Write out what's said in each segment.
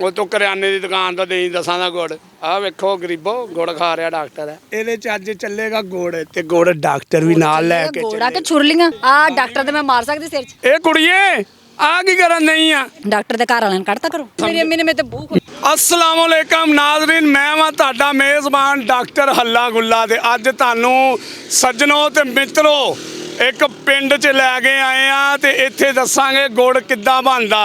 ਉਹ ਤੋਂ ਕਰਿਆਨੇ ਦੀ ਦੁਕਾਨ ਤੋਂ ਦੇਈ 10 ਦਾ ਗੁੜ। ਆਹ ਵੇਖੋ ਗਰੀਬੋ ਗੁੜ ਖਾ ਰਿਹਾ ਡਾਕਟਰ ਹੈ। ਇਹਦੇ ਚ ਅੱਜ ਚੱਲੇਗਾ ਗੁੜ ਤੇ ਗੁੜ ਡਾਕਟਰ ਵੀ ਨਾਲ ਲੈ ਕੇ ਗੋੜਾ ਕਿ ਛੁਰਲੀਆਂ ਆ ਡਾਕਟਰ ਤੇ ਮੈਂ ਮਾਰ ਸਕਦੀ ਸਿਰ 'ਚ। ਇਹ ਕੁੜੀਏ ਆ ਕੀ ਕਰਨ ਨਹੀਂ ਆ? ਡਾਕਟਰ ਦੇ ਘਰ ਵਾਲਿਆਂ ਨੂੰ ਕੱਢਤਾ ਕਰੋ। ਮੇਰੀ ਅੰਮੀ ਨੇ ਮੇਰੇ ਤੇ ਭੂਖ। अस्सलाम वालेकुम नाज़रीन, मैं वां तुहाडा मेज़बान डॉक्टर हल्ला गुल्ला ते अज तुहानू सज्जनों ते मित्रों एक पिंड च लैके आए हाँ ते इत्थे दसांगे गुड़ किद्दां बनदा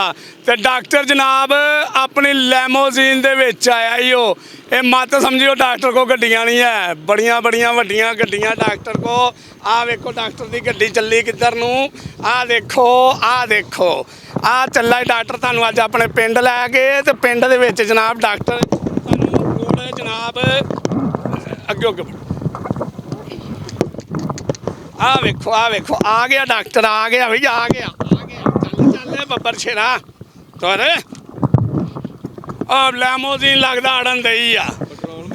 ते डॉक्टर जनाब अपनी लैमोजीन दे विच आया ही हो। ये मत समझियो डॉक्टर को गड्डियां नहीं है, बड़ियां बड़ियां वड्डियां गड्डियां डॉक्टर को। आ वेखो डॉक्टर दी गड्डी चली किधर नूं, आ देखो आ चला डॉक्टर तुहानू अज अपने पिंड लैके ते पिंड दे विच जनाब डॉक्टर तुहानू गुड़ जनाब अगे अगे आ वेखो आ गया डॉक्टर, आ गया भाई आ गया। चल बब्बर शेरा तुर लैमोजीन लगता अड़न दई आ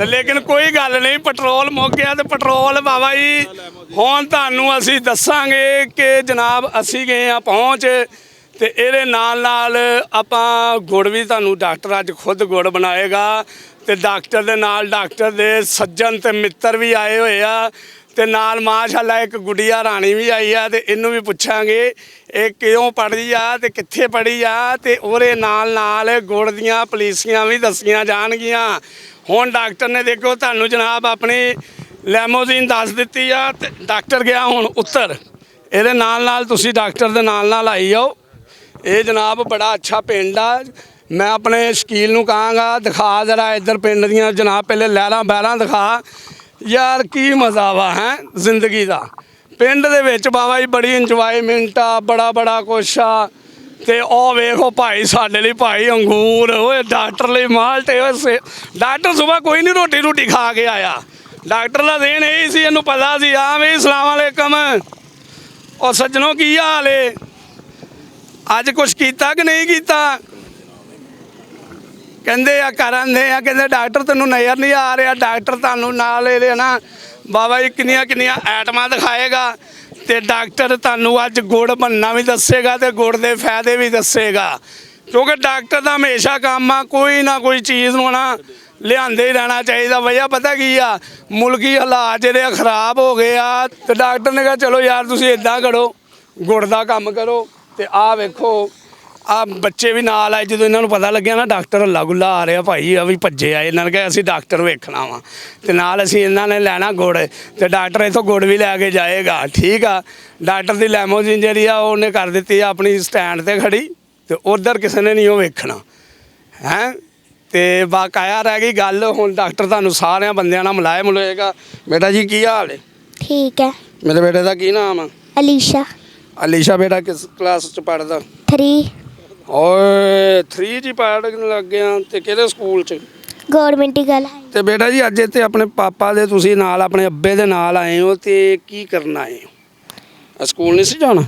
लेकिन कोई गल नहीं, पेट्रोल मुक गया तो पेट्रोल बाबा जी हुण तुहानू असीं दस्सांगे कि जनाब असीं गए हाँ पहुँच ते इहदे नाल आपां गुड़ भी तुहानू डॉक्टर अज खुद गुड़ बनाएगा ते डॉक्टर दे नाल डॉक्टर दे सज्जन ते मित्र भी आए हुए आ ते नाल माशाअल्लाह एक गुड़िया राणी भी आई आ ते इन्नू भी पुछांगे ये क्यों पढ़ी आ ते कित्थे पढ़ी आ ते ओहदे नाल गुड़ दियां पॉलिसियां भी दसियां जाणगियां। हुण डॉक्टर ने देखो तुहानू जनाब अपनी लैमोजीन दस दित्ती आ ते डॉक्टर गया हुण उत्तर। इहदे नाल तुसीं डॉक्टर दे नाल आई जाओ। ये जनाब बड़ा अच्छा पिंड आ। मैं अपने शकील नूं कहांगा दिखा जरा इधर पिंड दियां जनाब पहले लहरां बहरां दिखा यार की मज़ा वा है जिंदगी का। पिंड दे विच बाबा जी बड़ी इंजॉयमेंट आ, बड़ा बड़ा कुछ आ ते ओ वेखो भाई साडे लई भाई अंगूर ओए डॉक्टर लई माल्टे ओए डॉक्टर सुबह कोई नहीं रोटी रूटी खा के आया। डॉक्टर का देन यही सी, इन्हूं पता सी। हाँ बई अस्सलाम वालेकुम और सज्जनों की हाल है? अज कुछ कीता कि नहीं कीता? कहते आ करन दे आ, कहते डॉक्टर तेनों नज़र नहीं आ रहा। डॉक्टर तुहानू नाल इहदे ना बाबा जी किन्नियां किन्नियां आइटमां दिखाएगा ते डॉक्टर तुहानू अज गुड़ बनना भी दसेगा ते गुड़ दे फायदे भी दसेगा क्योंकि डॉक्टर का हमेशा काम आ कोई ना कोई चीज़ नूं ना लिआंदे ही रहना चाहिए। वजह पता की आ मुल्की हालात जिहड़े खराब हो गए आ ते डॉक्टर ने कहा चलो यार तुसीं इदां करो गुड़ दा काम करो ते आ वेखो आ बच्चे भी नाल आए। जो इन्होंने पता लग्या ना डॉक्टर हल्ला गुल्ला आ रहा भाई अभी भज्जे आए। इन्होंने कहा असीं डॉक्टर वेखना वा ते नाल असीं इन्होंने लैना गुड़ ते डॉक्टर इत्थों गुड़ भी लैके जाएगा। ठीक आ डॉक्टर की लैमोजीन जिहड़ी आ उन्हें कर दी अपनी स्टैंड ते खड़ी ते उधर किसी ने नहीं वो वेखना है। ते बाकाया रह गई गल हुण डॉक्टर तुहानू सारे बंदियां नाल मिलाए मिलेगा। बेटा जी की हाल है? ठीक है। मेरे बेटे का की नाम है? अलीशा। अलीशा बेटा किस क्लास च पढ़दा? 3 ओए 3 जी पढ़न लग गया ते किहड़े स्कूल च? गवर्नमेंट गल है। ते बेटा जी अज इत्थे अपने पापा दे तुसीं नाल अपने अब्बे दे नाल आए हो ते की करना आए हो? स्कूल नहीं सी जाना?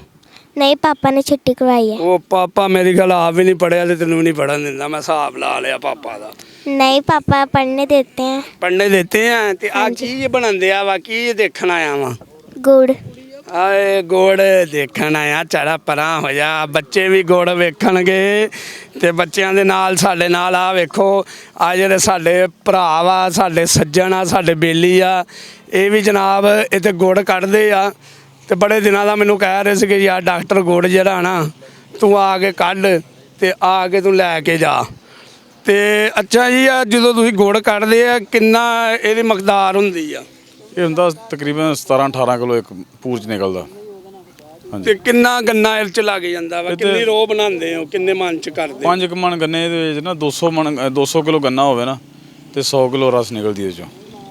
नहीं पापा ने छुट्टी करवाई है। ओ पापा मेरी गल आप भी नहीं पढ़िया ते तैनूं भी नहीं पढ़न दिंदा। मैं हिसाब ला लिया पापा दा। नहीं पापा पढ़ने देते हैं। पढ़ने देते हैं ते आ की बनांदे आ वा की देखण आया वा? गुड़। आए गुड़ देखण आया चढ़ा परां हो जा। बच्चे भी गुड़ वेखणगे ते बच्चों के नाल साडे नाल आ वेखो आ जिहड़े साडे भरा वा साडे सज्जन आ साडे बेली आ ये भी जनाब इत्थे गुड़ कढ़दे आ ते बड़े दिनों का मैनूं कह रहे सी कि यार डॉक्टर गुड़ जिहड़ा ना तू आके कढ़ ते आके तू लैके जा ते अच्छा जी आ जदों तुसीं गुड़ कढ़दे आ किन्ना इहदी मकदार हुंदी आ? ये हुंदा तकरीबन 17-18 किलो एक पूर च निकलदा। ते किन्ना गन्ना इस च लग जांदा वा? किन्नी रो बनांदे हो किन्ने मन च करदे? 5 मन गन्ने दे विच ना 200 किलो गन्ना होवे ना ते 100 किलो रस निकलदी इस चों।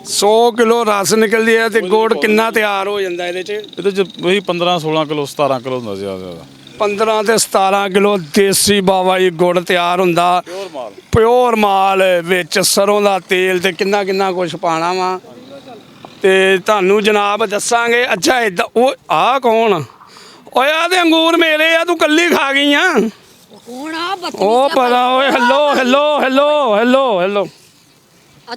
100 किलो रस निकलदी है ते गुड़ किन्ना तैयार हो जांदा इहदे च? ਇਹਦੇ ਚ वही 15-16 किलो 17 किलो ਹੁੰਦਾ ਜ਼ਿਆਦਾ 15 ਤੇ 17 किलो देसी बाबा जी गुड़ तैयार हुंदा प्योर माल विच सरों दा तेल ते किन्ना किन्ना कुछ पाना वा ते तुहानू जनाब दस्सांगे। अच्छा इदां ओ आ कौन ओए आ ते अंगूर मेरे आ तू कल्ली खा गई आ? कौन आ ओ पता ओए hello hello hello hello hello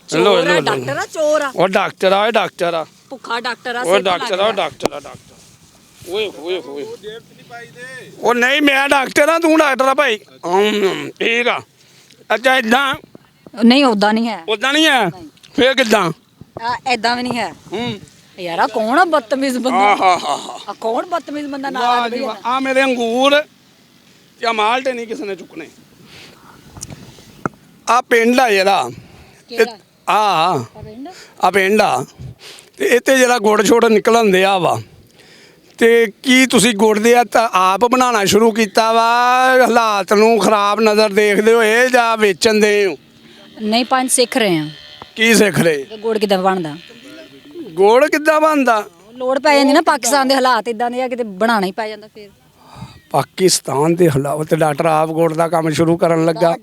चोर आ डॉक्टर आ चोर आ ओ डॉक्टर आ डॉक्टर आ भुखा डॉक्टर आ ओ डॉक्टर आ डॉक्टर आ डॉक्टर ओए ओए ओए ओ नहीं मैं डॉक्टर आ तू डॉक्टर आ भाई ठीक आ ਅੱਛਾ ਇਦਾਂ ਨਹੀਂ ਉਦਾਂ ਨਹੀਂ ਹੈ ਉਦਾਂ ਨਹੀਂ ਹੈ ਫੇਰ ਕਿਦਾਂ ਐਦਾਂ ਵੀ ਨਹੀਂ ਹੈ ਹੂੰ ਯਾਰ ਆ ਕੌਣ ਆ ਬਦਤਮੀਜ਼ ਬੰਦਾ ਆਹਾ ਹਾ ਆ ਕੌਣ ਬਦਤਮੀਜ਼ ਬੰਦਾ ਵਾਹ ਨਾਲ ਜੀ ਵਾਹ ਆ ਮੇਰੇ ਅੰਗੂਰ ਤੇ ਆ ਮਾਲਟੇ ਨਹੀਂ ਕਿਸੇ ਨੇ ਚੁੱਕਣੇ ਆ ਪਿੰਡ ਆ ਜਿਹੜਾ ਕਿਹੜਾ ਆ ਪਿੰਡ ਆ ਤੇ ਇੱਥੇ ਜਿਹੜਾ ਗੁੜ ਛੋੜ ਨਿਕਲਣ ਆ ਵਾ ਤੇ ਕੀ ਤੁਸੀਂ ਗੁੜ ਦੇ ਆ ਤਾਂ ਆਪ ਬਣਾਉਣਾ ਸ਼ੁਰੂ ਕੀਤਾ ਵਾ ਹਾਲਾਤ ਨੂੰ ਖਰਾਬ ਨਜ਼ਰ ਦੇਖਦੇ ਹੋਏ ਜਾਂ ਵੇਚਣ ਦੇ ਹੋ ਨਹੀਂ ਪੰਜ ਸਿੱਖ ਰਹੇ ਆ ਕੀ ਸਿੱਖ ਰਹੇ ਕਿ ਗੁੜ ਕਿਦਾਂ ਬਣਦਾ ਗੁੜ ਕਿੱਦਾਂ ਬਣਦਾ ਲੋੜ ਪੈ ਜਾਂਦੀ ਨਾ ਪਾਕਿਸਤਾਨ ਦੇ ਹਾਲਾਤ ਇਦਾਂ ਦੇ ਆ ਕਿਤੇ ਬਣਾਉਣਾ ਹੀ ਪੈ ਜਾਂਦਾ ਫਿਰ ਪਾਕਿਸਤਾਨ ਦੇ ਹਾਲਾਤ ਡਾਕਟਰ ਆਪ ਗੁੜ ਦਾ ਕੰਮ ਸ਼ੁਰੂ ਕਰਨ ਲੱਗਾ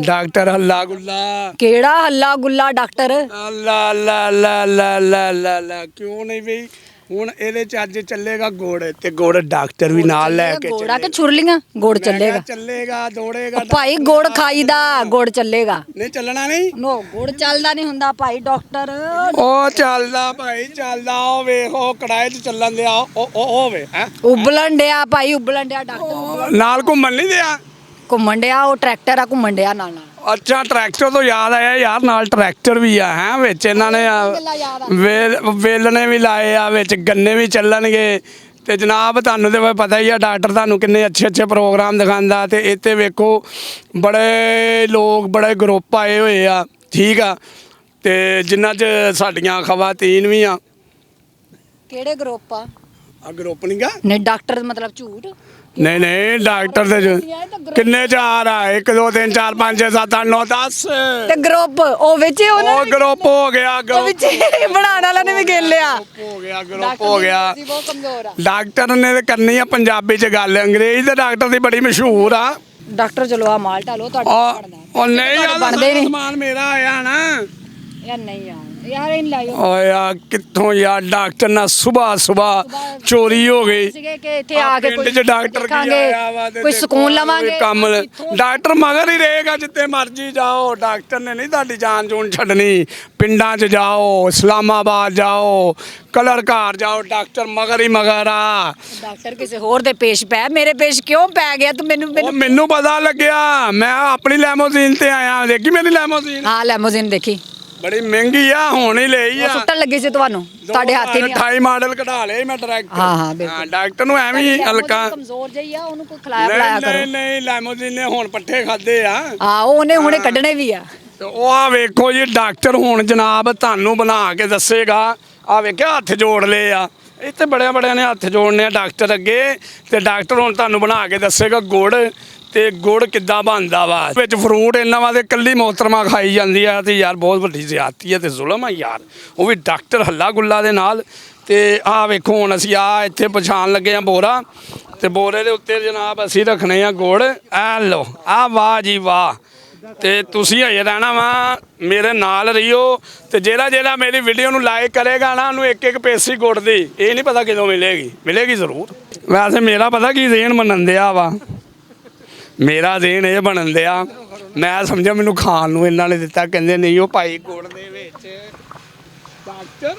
ਡਾਕਟਰ ਹੱਲਾ ਗੁੱਲਾ ਕਿਹੜਾ ਹੱਲਾ ਗੁੱਲਾ ਡਾਕਟਰ ਅੱਲਾ ਅੱਲਾ ਅੱਲਾ ਅੱਲਾ ਅੱਲਾ ਅੱਲਾ ਅੱਲਾ ਕਿਉਂ ਨਹੀਂ ਬਈ ਹੁਣ ਇਹਦੇ ਚ ਅੱਜ ਚੱਲੇਗਾ ਗੁੜ ਤੇ ਗੁੜ ਡਾਕਟਰ ਵੀ ਨਾਲ ਲੈ ਕੇ ਗੋੜਾ ਕਿ ਛੁਰਲੀਆਂ ਗੁੜ ਚੱਲੇਗਾ ਚੱਲੇਗਾ ਦੌੜੇਗਾ ਭਾਈ ਗੁੜ ਖਾਈਦਾ ਗੁੜ ਚੱਲੇਗਾ ਨਹੀਂ ਚੱਲਣਾ ਨਹੀਂ ਨੋ ਗੁੜ ਚੱਲਦਾ ਨਹੀਂ ਹੁੰਦਾ ਭਾਈ ਡਾਕਟਰ ਉਹ ਚੱਲਦਾ ਭਾਈ ਚੱਲਦਾ ਉਹ ਵੇਖੋ ਕੜਾਏ 'ਚ ਚੱਲਣ ਦਿਆ ਉਹ ਵੇ ਹੈ ਉਬਲਣ ਡਿਆ ਭਾਈ ਉਬਲਣ ਡਿਆ ਡਾਕਟਰ ਨਾਲ ਘੁੰਮਣ ਨਹੀਂ ਦਿਆ ਘੁੰਮਣ ਡਿਆ ਉਹ ਟਰੈਕਟਰ ਆ ਘੁੰਮਣ ਡਿਆ ਨਾਲ ਨਾਲ ਅੱਛਾ ਟਰੈਕਟਰ ਤੋਂ ਯਾਦ ਆਇਆ ਯਾਰ ਨਾਲ ਟਰੈਕਟਰ ਵੀ ਆ ਹੈ ਵਿੱਚ ਇਹਨਾਂ ਨੇ ਵੇਲਣੇ ਵੀ ਲਾਏ ਆ ਵਿੱਚ ਗੰਨੇ ਵੀ ਚੱਲਣਗੇ ਤੇ ਜਨਾਬ ਤੁਹਾਨੂੰ ਤੇ ਪਤਾ ਹੀ ਆ ਡਾਕਟਰ ਤੁਹਾਨੂੰ ਕਿੰਨੇ ਅੱਛੇ ਅੱਛੇ ਪ੍ਰੋਗਰਾਮ ਦਿਖਾਉਂਦਾ ਤੇ ਇੱਥੇ ਵੇਖੋ ਬੜੇ ਲੋਕ ਬੜੇ ਗਰੁੱਪ ਆਏ ਹੋਏ ਆ ਠੀਕ ਆ ਤੇ ਜਿਨ੍ਹਾਂ 'ਚ ਸਾਡੀਆਂ ਖਵਾਤੀਨ ਵੀ ਆ ਕਿਹੜੇ ਗਰੁੱਪ ਆ ਗਰੁੱਪ ਨਹੀਂਗਾ ਨਹੀਂ ਡਾਕਟਰ ਮਤਲਬ ਝੂਠ ਨਹੀਂ ਡਾਕਟਰ ਦੇ ਕਿੰਨੇ ਚਾਰ ਆ 1 2 3 4 5 6 7 8 9 10 ਤੇ ਗਰੁੱਪ ਉਹ ਵਿੱਚ ਉਹਨਾਂ ਉਹ ਗਰੁੱਪ ਹੋ ਗਿਆ ਉਹ ਵਿੱਚ ਬਣਾਉਣ ਵਾਲਾ ਨੇ ਵੀ ਗਿਣ ਲਿਆ ਹੋ ਗਿਆ ਗਰੁੱਪ ਹੋ ਗਿਆ ਬਹੁਤ ਕਮਜ਼ੋਰ ਆ ਡਾਕਟਰ ਨੇ ਤੇ ਕਰਨੀ ਆ ਪੰਜਾਬੀ ਚ ਗੱਲ ਅੰਗਰੇਜ਼ੀ ਦੇ ਡਾਕਟਰ ਦੀ ਬੜੀ ਮਸ਼ਹੂਰ ਆ ਡਾਕਟਰ ਚਲੋ ਆ ਮਾਲ ਢਾਲੋ ਤੁਹਾਡਾ ਬਣਦਾ ਉਹ ਨਹੀਂ ਯਾਰ ਬਣਦੇ ਨਹੀਂ ਸਮਾਨ ਮੇਰਾ ਆਇਆ ਨਾ ਯਾਰ ਨਹੀਂ ਯਾਰ ਇਹ ਲਾਇਓ ਓਏ ਆ ਕਿੱਥੋਂ ਯਾਰ ਡਾਕਟਰ ਨਾਲ ਸਵੇਰ ਚੋਰੀ ਹੋ ਗਈ ਸੀਗੇ ਕਿ ਇੱਥੇ ਆ ਕੇ ਪਿੰਡ 'ਚ ਡਾਕਟਰ ਕੀ ਆਇਆ ਵਾ ਤੇ ਕੋਈ ਸਕੂਨ ਲਵਾਂਗੇ ਕੰਮ ਡਾਕਟਰ ਮਗਰ ਹੀ ਰਹੇਗਾ ਜਿੱਥੇ ਮਰਜ਼ੀ ਜਾਓ ਡਾਕਟਰ ਨੇ ਨਹੀਂ ਤੁਹਾਡੀ ਜਾਨ ਜੂਨ ਛੱਡਣੀ ਪਿੰਡਾਂ 'ਚ ਜਾਓ ਇਸਲਾਮਾਬਾਦ ਜਾਓ ਕਲਰ ਘਰ ਜਾਓ ਡਾਕਟਰ ਮਗਰ ਹੀ ਮਗਰ ਆ ਡਾਕਟਰ ਕਿਸੇ ਹੋਰ ਦੇ ਪੇਸ਼ ਪੈ ਮੇਰੇ ਪੇਸ਼ ਕਿਉਂ ਪੈ ਗਿਆ ਤੂੰ ਮੈਨੂੰ ਪਤਾ ਲੱਗਿਆ ਮੈਂ ਆਪਣੀ ਲੈਮੋਜ਼ੀਨ ਤੇ ਆਇਆ ਦੇਖੀ ਮੇਰੀ ਲੈਮੋਜ਼ੀਨ ਹਾਂ ਲੈਮੋਜ਼ੀਨ ਦੇਖੀ ਬੜੀ ਮਹਿੰਗੀ ਆ ਹੁਣ ਹੀ ਲਈ ਆ ਸੁੱਟਣ ਲੱਗੀ ਸੀ ਤੁਹਾਨੂੰ ਤੁਹਾਡੇ ਹੱਥ ਹੀ ਨਹੀਂ 28 ਮਾਡਲ ਕਢਾ ਲਿਆ ਮੈਂ ਡਾਇਰੈਕਟ ਹਾਂ ਬਿਲਕੁਲ ਡਾਕਟਰ ਨੂੰ ਐਵੇਂ ਹੀ ਹਲਕਾ ਕਮਜ਼ੋਰ ਜਈ ਆ ਉਹਨੂੰ ਕੋਈ ਖਿਲਾਇਆ ਪਿਲਾਇਆ ਕਰੋ ਨਹੀਂ ਲੈਮੋਜ਼ੀਨ ਨੇ ਹੁਣ ਪੱਠੇ ਖਾਦੇ ਆ ਉਹਨੇ ਹੁਣੇ ਕੱਢਣੇ ਵੀ ਆ ਤੇ ਉਹ ਆ ਵੇਖੋ ਜੀ ਡਾਕਟਰ ਹੁਣ ਜਨਾਬ ਤੁਹਾਨੂੰ ਬਣਾ ਕੇ ਦੱਸੇਗਾ ਆ ਵੇਖਿਆ ਹੱਥ ਜੋੜ ਲਏ ਆ ਇੱਥੇ ਬੜਿਆਂ ਨੇ ਹੱਥ ਜੋੜਨੇ ਆ ਡਾਕਟਰ ਅੱਗੇ ਤੇ ਡਾਕਟਰ ਹੁਣ ਤੁਹਾਨੂੰ ਬਣਾ ਕੇ ਦੱਸੇਗਾ ਗੁੜ ਤੇ ਗੁੜ ਕਿੱਦਾਂ ਬਣਦਾ ਵਾ ਵਿੱਚ ਫਰੂਟ ਇਹਨਾਂ ਵਾ ਤੇ ਕੱਲੀ ਮੋਹਤਰਮਾ ਖਾਈ ਜਾਂਦੀ ਆ ਤੇ ਯਾਰ ਬਹੁਤ ਵੱਡੀ ਜ਼ਿਆਦਤੀ ਆ ਤੇ ਜ਼ੁਲਮ ਆ ਯਾਰ ਉਹ ਵੀ ਡਾਕਟਰ ਹੱਲਾ ਗੁੱਲਾ ਦੇ ਨਾਲ ਤੇ ਆਹ ਵੇਖੋ ਹੁਣ ਅਸੀਂ ਆ ਇੱਥੇ ਪਛਾਣ ਲੱਗੇ ਆ ਬੋਰਾ ਤੇ ਬੋਰੇ ਦੇ ਉੱਤੇ ਜਨਾਬ ਅਸੀਂ ਰੱਖਣੇ ਆ ਗੁੜ ਐ ਲਓ ਆ ਵਾਹ ਜੀ ਵਾਹ ਤੇ ਤੁਸੀਂ ਹਜੇ ਰਹਿਣਾ ਵਾ ਮੇਰੇ ਨਾਲ ਰਹੀਓ ਤੇ ਜਿਹੜਾ ਮੇਰੀ ਵੀਡੀਓ ਨੂੰ ਲਾਈਕ ਕਰੇਗਾ ਨਾ ਉਹਨੂੰ ਇੱਕ ਪੇਸੀ ਗੁੜ ਦੀ ਇਹ ਨਹੀਂ ਪਤਾ ਕਿਦੋਂ ਮਿਲੇਗੀ ਜ਼ਰੂਰ ਵੈਸੇ ਮੇਰਾ ਪਤਾ ਕੀ ਜ਼ੇਨ ਮੰਨਣ ਦਿਆ ਵਾ ਮੇਰਾ ਦੇਣ ਇਹ ਬਣਨ ਦਿਆ ਮੈਂ ਸਮਝਿਆ ਮੈਨੂੰ ਖਾਣ ਨੂੰ ਇਹਨਾਂ ਨੇ ਦਿੱਤਾ ਕਹਿੰਦੇ ਨਹੀਂ ਉਹ ਭਾਈ ਗੁੜ ਦੇ ਵਿੱਚ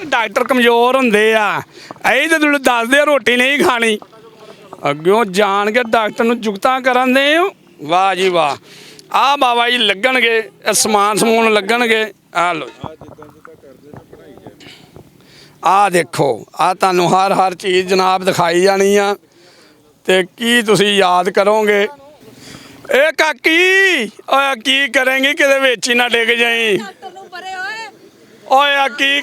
ਡਾਕਟਰ ਕਮਜ਼ੋਰ ਹੁੰਦੇ ਆ ਐਂ ਤੇ ਤੁਹਾਨੂੰ ਦੱਸਦੇ ਆ ਰੋਟੀ ਨਹੀਂ ਖਾਣੀ ਅੱਗਿਓਂ ਜਾਣ ਕੇ ਡਾਕਟਰ ਨੂੰ ਜੁਗਤਾਂ ਕਰਨ ਦੇ ਹੋ ਵਾਹ ਜੀ ਵਾਹ ਆ ਬਾਬਾ ਜੀ ਲੱਗਣਗੇ ਸਮਾਨ ਸਮੂਨ ਲੱਗਣਗੇ ਆ ਲੋ ਆ ਦੇਖੋ ਆ ਤੁਹਾਨੂੰ ਹਰ ਚੀਜ਼ ਜਨਾਬ ਦਿਖਾਈ ਜਾਣੀ ਆ ਤੇ ਕੀ ਤੁਸੀਂ ਯਾਦ ਕਰੋਗੇ ਏ ਕਾਕੀ ਓਏ ਕੀ ਕਰੇਂਗੀ ਕਿਤੇ ਵਿੱਚ ਹੀ ਨਾ ਡਿੱਗ ਜਾਈ ਓਏ ਆ ਕੀ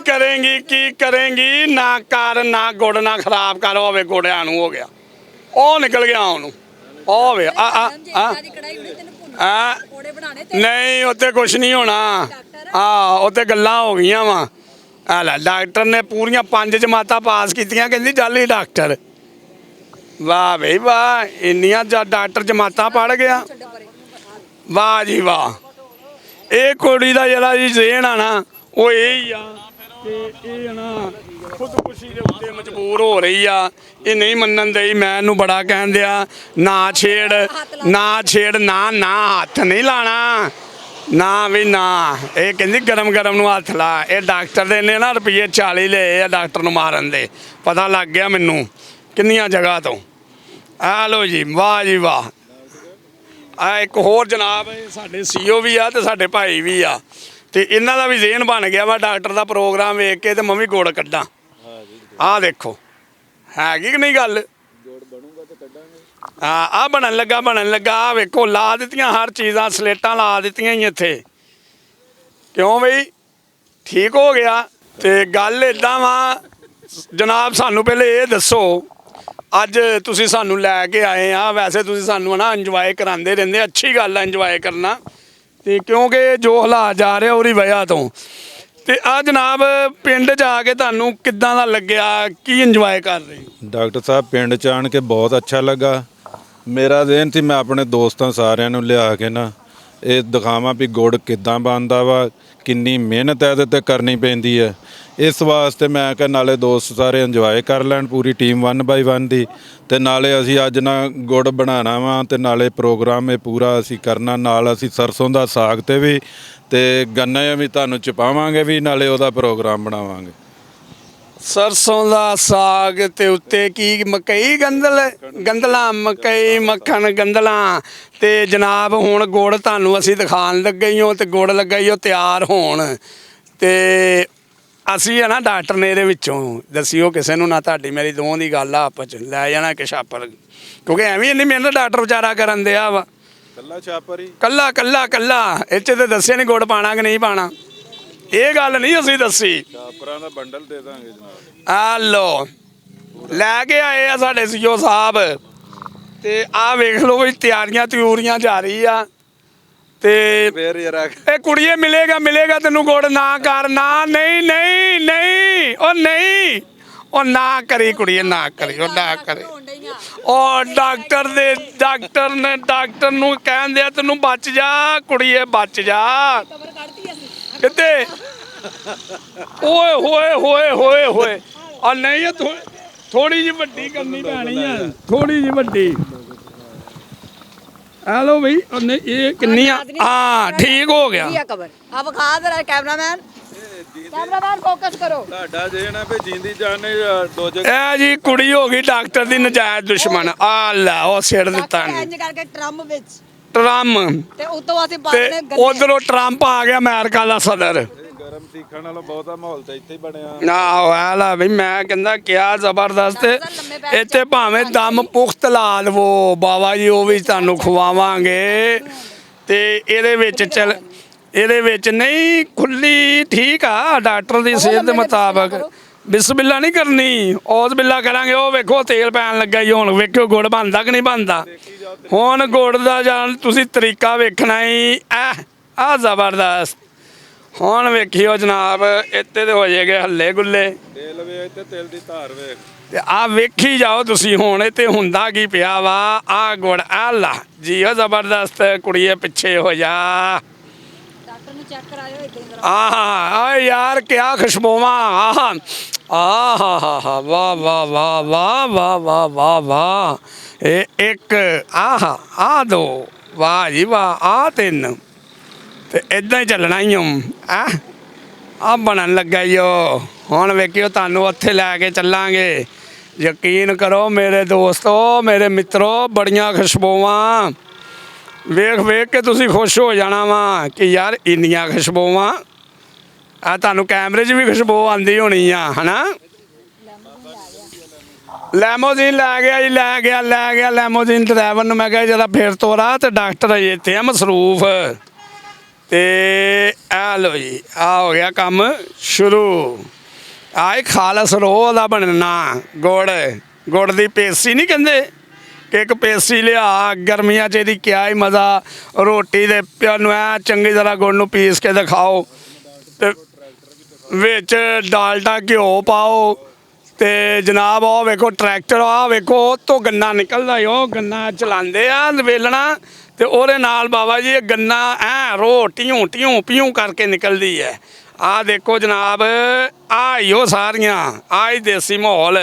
ਕਰੇਂਗੀ ਨਾ ਕਰ ਨਾ ਗੁੜ ਨਾ ਖਰਾਬ ਕਰ ਹੋਵੇ ਗੋੜਿਆਂ ਨੂੰ ਹੋ ਗਿਆ ਉਹ ਨਿਕਲ ਗਿਆ ਉਹਨੂੰ ਉਹ ਵੇ ਆ ਨਹੀਂ ਉੱਤੇ ਕੁਛ ਨਹੀਂ ਹੋਣਾ ਉੱਤੇ ਗੱਲਾਂ ਹੋ ਗਈਆਂ ਵਾ ਆ ਲੈ ਡਾਕਟਰ ਨੇ ਪੂਰੀਆਂ 5 ਜਮਾਤਾਂ ਪਾਸ ਕੀਤੀਆਂ ਕਹਿੰਦੀ ਜਾਲੀ ਡਾਕਟਰ ਵਾਹ ਬਈ ਵਾਹ ਇੰਨੀਆਂ ਡਾਕਟਰ ਜਮਾਤਾਂ ਪੜ ਗਿਆ ਵਾਹ ਜੀ ਵਾਹ ਇਹ ਕੁੜੀ ਦਾ ਜਿਹੜਾ ਜੀ ਜ਼ੇਨ ਆ ਨਾ ਉਹ ਇਹ ਹੀ ਆ ਕਿ ਇਹ ਨਾ ਖੁਦਕੁਸ਼ੀ ਦੇ ਉੱਤੇ ਮਜਬੂਰ ਹੋ ਰਹੀ ਆ ਇਹ ਨਹੀਂ ਮੰਨਣ ਦੇਈ ਮੈਂ ਇਹਨੂੰ ਬੜਾ ਕਹਿਣ ਦਿਆ ਨਾ ਛੇੜ ਨਾ ਹੱਥ ਨਹੀਂ ਲਾਣਾ ਨਾ ਵੀ ਨਾ ਇਹ ਕਹਿੰਦੀ ਗਰਮ ਨੂੰ ਹੱਥ ਲਾ ਇਹ ਡਾਕਟਰ ਦੇ ਨੇ ਨਾ ਰੁਪਈਏ 40 ਲਏ ਆ ਡਾਕਟਰ ਨੂੰ ਮਾਰਨ ਦੇ ਪਤਾ ਲੱਗ ਗਿਆ ਮੈਨੂੰ ਕਿੰਨੀਆਂ ਜਗ੍ਹਾ ਤੋਂ ਆ ਲੋ ਜੀ ਵਾਹ ਆ ਇੱਕ ਹੋਰ ਜਨਾਬ ਇਹ ਸਾਡੇ ਸੀਓ ਵੀ ਆ ਤੇ ਸਾਡੇ ਭਾਈ ਵੀ ਆ, ਤੇ ਇਹਨਾਂ ਦਾ ਵੀ ਜ਼ੇਨ ਬਣ ਗਿਆ ਵਾ ਡਾਕਟਰ ਦਾ ਪ੍ਰੋਗਰਾਮ ਵੇਖ ਕੇ ਤੇ ਮੈਂ ਵੀ ਗੁੜ ਕੱਢਾਂ। ਆਹ ਦੇਖੋ ਹੈਗੀ ਕਿ ਨਹੀਂ ਗੱਲ। ਹਾਂ ਆ ਬਣਨ ਲੱਗਾ ਆਹ ਵੇਖੋ ਲਾ ਦਿੱਤੀਆਂ ਹਰ ਚੀਜ਼ਾਂ, ਸਲੇਟਾਂ ਲਾ ਦਿੱਤੀਆਂ ਹੀ ਇੱਥੇ। ਕਿਉਂ ਬਈ ਠੀਕ ਹੋ ਗਿਆ। ਤੇ ਗੱਲ ਇਦਾਂ ਵਾ ਜਨਾਬ, ਸਾਨੂੰ ਪਹਿਲੇ ਇਹ ਦੱਸੋ, ਅੱਜ ਤੁਸੀਂ ਸਾਨੂੰ ਲੈ ਕੇ ਆਏ ਆ, ਵੈਸੇ ਤੁਸੀਂ ਸਾਨੂੰ ਨਾ ਇੰਜੋਏ ਕਰਾਉਂਦੇ ਰਹਿੰਦੇ, ਅੱਛੀ ਗੱਲ ਆ ਇੰਜੋਏ ਕਰਨਾ, ਤੇ ਕਿਉਂਕਿ ਜੋ ਹਾਲਾਤ ਜਾ ਰਿਹਾ ਉਹਦੀ ਵਜ੍ਹਾ ਤੋਂ। ਤੇ ਆ ਜਨਾਬ ਪਿੰਡ 'ਚ ਆ ਕੇ ਤੁਹਾਨੂੰ ਕਿੱਦਾਂ ਦਾ ਲੱਗਿਆ, ਕੀ ਇੰਜੋਏ ਕਰ ਰਹੇ? ਡਾਕਟਰ ਸਾਹਿਬ ਪਿੰਡ 'ਚ ਆਣ ਕੇ ਬਹੁਤ ਅੱਛਾ ਲੱਗਾ। ਮੇਰਾ ਦਿਨ ਸੀ ਮੈਂ ਆਪਣੇ ਦੋਸਤਾਂ ਸਾਰਿਆਂ ਨੂੰ ਲਿਆ ਕੇ ਨਾ ਇਹ ਦਿਖਾਵਾਂ ਵੀ ਗੁੜ ਕਿੱਦਾਂ ਬਣਦਾ ਵਾ, ਕਿੰਨੀ ਮਿਹਨਤ ਇਹਦੇ 'ਤੇ ਕਰਨੀ ਪੈਂਦੀ ਹੈ। ਇਸ ਵਾਸਤੇ ਮੈਂ ਕਿਹਾ ਨਾਲੇ ਦੋਸਤ ਸਾਰੇ ਇੰਜੋਏ ਕਰ ਲੈਣ, ਪੂਰੀ ਟੀਮ 1 ਬਾਈ 1 ਦੀ, ਤੇ ਨਾਲੇ ਅਸੀਂ ਅੱਜ ਨਾ ਗੁੜ ਬਣਾਉਣਾ ਵਾ, ਤੇ ਨਾਲੇ ਪ੍ਰੋਗਰਾਮ ਇਹ ਪੂਰਾ ਅਸੀਂ ਕਰਨਾ। ਨਾਲ ਅਸੀਂ ਸਰਸੋਂ ਦਾ ਸਾਗ ਤੇ ਵੀ ਤੇ ਗੰਨੇ ਵੀ ਤੁਹਾਨੂੰ ਚਪਾਵਾਂਗੇ ਵੀ, ਨਾਲੇ ਉਹਦਾ ਪ੍ਰੋਗਰਾਮ ਬਣਾਵਾਂਗੇ। ਸਰਸੋਂ ਦਾ ਸਾਗ ਤੇ ਉੱਤੇ ਕੀ ਮਕਈ ਗੰਦਲਾਂ ਮਕਈ ਮੱਖਣ ਗੰਦਲਾਂ। ਤੇ ਜਨਾਬ ਹੁਣ ਗੁੜ ਤੁਹਾਨੂੰ ਅਸੀਂ ਦਿਖਾਉਣ ਲੱਗੇ ਹੀ ਹੋ, ਤੇ ਗੁੜ ਲੱਗਾ ਹੀ ਉਹ ਤਿਆਰ ਹੋਣ। ਤੇ ਅਸੀਂ ਆ ਨਾ ਡਾਕਟਰ ਨੇ ਇਹਦੇ ਵਿੱਚੋਂ ਦੱਸਿਓ ਕਿਸੇ ਨੂੰ ਨਾ, ਤੁਹਾਡੀ ਮੇਰੀ ਦੋਵਾਂ ਦੀ ਗੱਲ ਆ, ਆਪਸ 'ਚ ਲੈ ਜਾਣਾ ਕਿ ਛਾਪਰ, ਕਿਉਂਕਿ ਐਵੇਂ ਇੰਨੀ ਮਿਹਨਤ ਡਾਕਟਰ ਵਿਚਾਰਾ ਕਰਨ ਦਿਆ ਵਾ। ਕੱਲਾ ਛਾਪਰ ਹੀ ਕੱਲਾ ਇਹ 'ਚ ਤੇ ਦੱਸਿਆ ਨਹੀਂ ਗੁੜ ਪਾਣਾ ਕਿ ਨਹੀਂ ਪਾਣਾ, ਇਹ ਗੱਲ ਨਹੀਂ ਅਸੀਂ ਦੱਸੀ। ਛਾਪਰਾਂ ਦਾ ਬੰਡਲ ਦੇ ਦਾਂਗੇ ਜਨਾਬ। ਆ ਲੋ ਲੈ ਕੇ ਆਏ ਆ ਸਾਡੇ ਸੀਓ ਸਾਹਿਬ, ਤੇ ਆਹ ਵੇਖ ਲਓ ਵੀ ਤਿਆਰੀਆਂ ਜਾਰੀ ਆ। ਤੇ ਫੇਰ ਯਾਰ ਇਹ ਕੁੜੀਏ ਮਿਲੇਗਾ ਤੈਨੂੰ ਗੁੜ, ਨਾ ਕਰ ਨਾ, ਨਹੀਂ ਉਹ ਨਾ ਕਰੀ ਕੁੜੀਏ, ਨਾ ਕਰੀ ਉਹ ਨਾ ਕਰੇ। ਉਹ ਡਾਕਟਰ ਨੂੰ ਕਹਿੰਦੇ ਆ ਤੈਨੂੰ ਬਚ ਜਾ ਕੁੜੀਏ, ਬਚ ਜਾ। ਕਿਤੇ ਓਏ ਆ ਨਹੀਂ ਥੋੜੀ ਜਿਹੀ ਵੱਡੀ ਕਰਨੀ ਪੈਣੀ ਆ, ਥੋੜੀ ਜਿਹੀ ਵੱਡੀ। ਹੈਲੋ ਬਈ ਉਹਨੇ ਇਹ ਕਿੰਨੀ ਆ? ਹਾਂ ਠੀਕ ਹੋ ਗਿਆ। ਆ ਵਿਖਾ ਦੇ ਕੈਮਰਾਮੈਨ ਫੋਕਸ ਕਰੋ। ਤੁਹਾਡਾ ਜੇ ਨਾ ਵੀ ਜਿੰਦੀ ਜਾਨੇ ਡੋਜ। ਇਹ ਜੀ ਕੁੜੀ ਹੋ ਗਈ ਡਾਕਟਰ ਦੀ ਨਜਾਇਜ਼ ਦੁਸ਼ਮਣ। ਆ ਲੈ ਉਹ ਸਿਰ ਦਿੱਤਾ ਨੇ ਇੰਜ ਕਰਕੇ ਟਰੰਪ ਵਿੱਚ ਟਰੰਪ, ਤੇ ਉਤੋਂ ਅਸੀਂ ਤੇ ਉਧਰੋਂ ਟਰੰਪ ਆ ਗਿਆ ਅਮਰੀਕਾ ਦਾ ਸਦਰ। ਗਰਮ ਸਿੱਖਣ ਵਾਲਾ ਬਹੁਤਾ ਮਾਹੌਲ ਤਾਂ ਇੱਥੇ ਹੀ ਬਣਿਆ। ਆਹੋ ਆ ਲੈ ਬਈ ਮੈਂ ਕਹਿੰਦਾ ਕਿਆ ਜ਼ਬਰਦਸਤ। ਇੱਥੇ ਭਾਵੇਂ ਦਮ ਪੁਖਤ ਲਾ ਲਵੋ ਬਾਬਾ ਜੀ, ਉਹ ਵੀ ਤੁਹਾਨੂੰ ਖਵਾਵਾਂਗੇ। ਤੇ ਇਹਦੇ ਵਿੱਚ ਨਹੀਂ ਖੁੱਲੀ, ਠੀਕ ਆ ਡਾਕਟਰ ਦੀ ਸਿਹਤ ਦੇ ਮੁਤਾਬਕ। ਬਿਸਮਿਲ੍ਲਾ ਨਹੀਂ ਕਰਨੀ, ਔਜ਼ ਬਿੱਲਾ ਕਰਾਂਗੇ। ਉਹ ਵੇਖੋ ਤੇਲ ਪੈਣ ਲੱਗਾ ਜੀ, ਹੁਣ ਵੇਖਿਓ ਗੁੜ ਬਣਦਾ ਕਿ ਨਹੀਂ ਬਣਦਾ। ਹੁਣ ਗੁੜ ਦਾ ਜਾਨ ਤੁਸੀਂ ਤਰੀਕਾ ਵੇਖਣਾ ਹੀ ਆ ਜ਼ਬਰਦਸਤ। ਹੁਣ ਵੇਖਿਓ ਜਨਾਬ ਇੱਥੇ ਤੇ ਹੋ ਜਾਏਗੇ ਹੱਲੇ ਗੁੱਲੇ। ਤੇਲ ਵੇਖ ਤੇ ਤੇਲ ਦੀ ਧਾਰ ਵੇਖ, ਤੇ ਆ ਵੇਖੀ ਜਾਓ ਤੁਸੀਂ ਹੁਣ ਇੱਥੇ ਹੁੰਦਾ ਕੀ ਪਿਆ ਵਾ। ਆ ਗੁੜ ਆਲਾ ਜੀ ਉਹ ਜ਼ਬਰਦਸਤ। ਕੁੜੀਏ ਪਿੱਛੇ ਹੋ ਜਾ, ਡਾਕਟਰ ਨੂੰ ਚੈੱਕ ਕਰਾਇਓ ਇਦਾਂ। ਆ ਯਾਰ ਕਿਆ ਖੁਸ਼ਬੂਆਂ। ਆਹਾ ਵਾਹ ਵਾਹ ਵਾਹ ਵਾਹ ਵਾਹ ਵਾਹ ਵਾਹ ਵਾਹ। ਇਹ ਇੱਕ ਆ ਦੋ, ਵਾਹ ਜੀ ਵਾਹ, ਆ ਤਿੰਨ। ਤੇ ਇਦਾਂ ਹੀ ਚੱਲਣਾ ਹੀ ਆ ਬਣਨ ਲੱਗਾ ਈ ਓ। ਹੁਣ ਵੇਖਿਓ ਤੁਹਾਨੂੰ ਉੱਥੇ ਲੈ ਕੇ ਚੱਲਾਂਗੇ। ਯਕੀਨ ਕਰੋ ਮੇਰੇ ਦੋਸਤੋ, ਮੇਰੇ ਮਿੱਤਰੋ, ਬੜੀਆਂ ਖੁਸ਼ਬੂਆਂ ਵੇਖ ਕੇ ਤੁਸੀਂ ਖੁਸ਼ ਹੋ ਜਾਣਾ ਵਾ ਕਿ ਯਾਰ ਇੰਨੀਆਂ ਖੁਸ਼ਬੂਆਂ। ਆ ਤੁਹਾਨੂੰ ਕੈਮਰੇ 'ਚ ਵੀ ਖੁਸ਼ਬੂ ਆਉਂਦੀ ਹੋਣੀ ਆ, ਹਨਾ। ਲੈਮੋਜ਼ੀਨ ਲੈ ਗਿਆ ਜੀ, ਲੈ ਗਿਆ ਲੈਮੋਜ਼ੀਨ ਡਰਾਈਵਰ ਨੂੰ। ਮੈਂ ਕਿਹਾ ਜਰਾ ਫੇਰ ਤੋਰਾ, ਤੇ ਡਾਕਟਰ ਅਜੇ ਇੱਥੇ ਆ ਮਸਰੂਫ। ਤੇ ਆ ਲੋ ਜੀ ਆ ਹੋ ਗਿਆ ਕੰਮ ਸ਼ੁਰੂ। ਆਹ ਖਾਲਸ ਰੋਹ ਦਾ ਬਣਨਾ ਗੁੜ ਦੀ ਪੇਸੀ ਨਹੀਂ ਕਹਿੰਦੇ ਕਿ ਇੱਕ ਪੇਸੀ ਲਿਆ ਗਰਮੀਆਂ 'ਚ, ਇਹਦੀ ਕਿਆ ਹੀ ਮਜ਼ਾ। ਰੋਟੀ ਦੇ ਪਿਆ ਨੂੰ ਐ ਚੰਗੀ ਤਰ੍ਹਾਂ ਗੁੜ ਨੂੰ ਪੀਸ ਕੇ ਦਿਖਾਓ, ਤੇ ਵਿੱਚ ਡਾਲਡਾ ਘਿਓ ਪਾਓ। ਤੇ ਜਨਾਬ ਉਹ ਵੇਖੋ ਟਰੈਕਟਰ, ਆ ਵੇਖੋ ਉਹ ਤੋਂ ਗੰਨਾ ਨਿਕਲਦਾ, ਉਹ ਗੰਨਾ ਚਲਾਉਂਦੇ ਆ ਵੇਲਣਾ, ਤੇ ਉਹਦੇ ਨਾਲ ਬਾਬਾ ਜੀ ਇਹ ਗੰਨਾ ਐ ਰੋ ਟਿਊਂ ਕਰਕੇ ਨਿਕਲਦੀ ਹੈ। ਆਹ ਦੇਖੋ ਜਨਾਬ, ਆਹ ਹੀ ਉਹ ਸਾਰੀਆਂ, ਆਹ ਹੀ ਦੇਸੀ ਮਾਹੌਲ।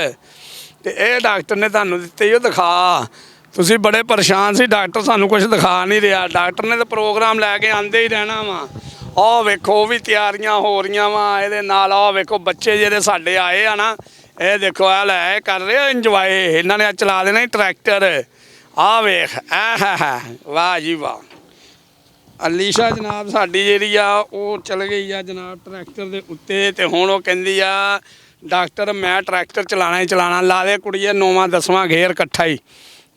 ਤੇ ਇਹ ਡਾਕਟਰ ਨੇ ਤੁਹਾਨੂੰ ਦਿੱਤੇ ਉਹ ਦਿਖਾ। ਤੁਸੀਂ ਬੜੇ ਪਰੇਸ਼ਾਨ ਸੀ, ਡਾਕਟਰ ਸਾਨੂੰ ਕੁਝ ਦਿਖਾ ਨਹੀਂ ਰਿਹਾ। ਡਾਕਟਰ ਨੇ ਤਾਂ ਪ੍ਰੋਗਰਾਮ ਲੈ ਕੇ ਆਉਂਦੇ ਹੀ ਰਹਿਣਾ ਵਾ। ਆਹ ਵੇਖੋ ਵੀ ਤਿਆਰੀਆਂ ਹੋ ਰਹੀਆਂ ਵਾ ਇਹਦੇ ਨਾਲ। ਆਹ ਵੇਖੋ ਬੱਚੇ ਜਿਹੜੇ ਸਾਡੇ ਆਏ ਆ ਨਾ, ਇਹ ਦੇਖੋ ਆ ਲੈ ਕਰ ਰਹੇ ਇੰਜੋਏ। ਇਹਨਾਂ ਨੇ ਚਲਾ ਦੇਣਾ ਟਰੈਕਟਰ। ਆ ਵੇਖ ਆਹ ਵਾਹ ਜੀ ਵਾਹ। ਅਲੀਸ਼ਾ ਜਨਾਬ ਸਾਡੀ ਜਿਹੜੀ ਆ ਉਹ ਚਲ ਗਈ ਆ ਜਨਾਬ ਟਰੈਕਟਰ ਦੇ ਉੱਤੇ, ਤੇ ਹੁਣ ਉਹ ਕਹਿੰਦੀ ਆ ਡਾਕਟਰ ਮੈਂ ਟਰੈਕਟਰ ਚਲਾਣਾ ਹੀ ਚਲਾਣਾ, ਲਾ ਦੇ ਕੁੜੀਏ 9ਵਾਂ 10ਵਾਂ ਗੇਅਰ ਇਕੱਠਾ ਹੀ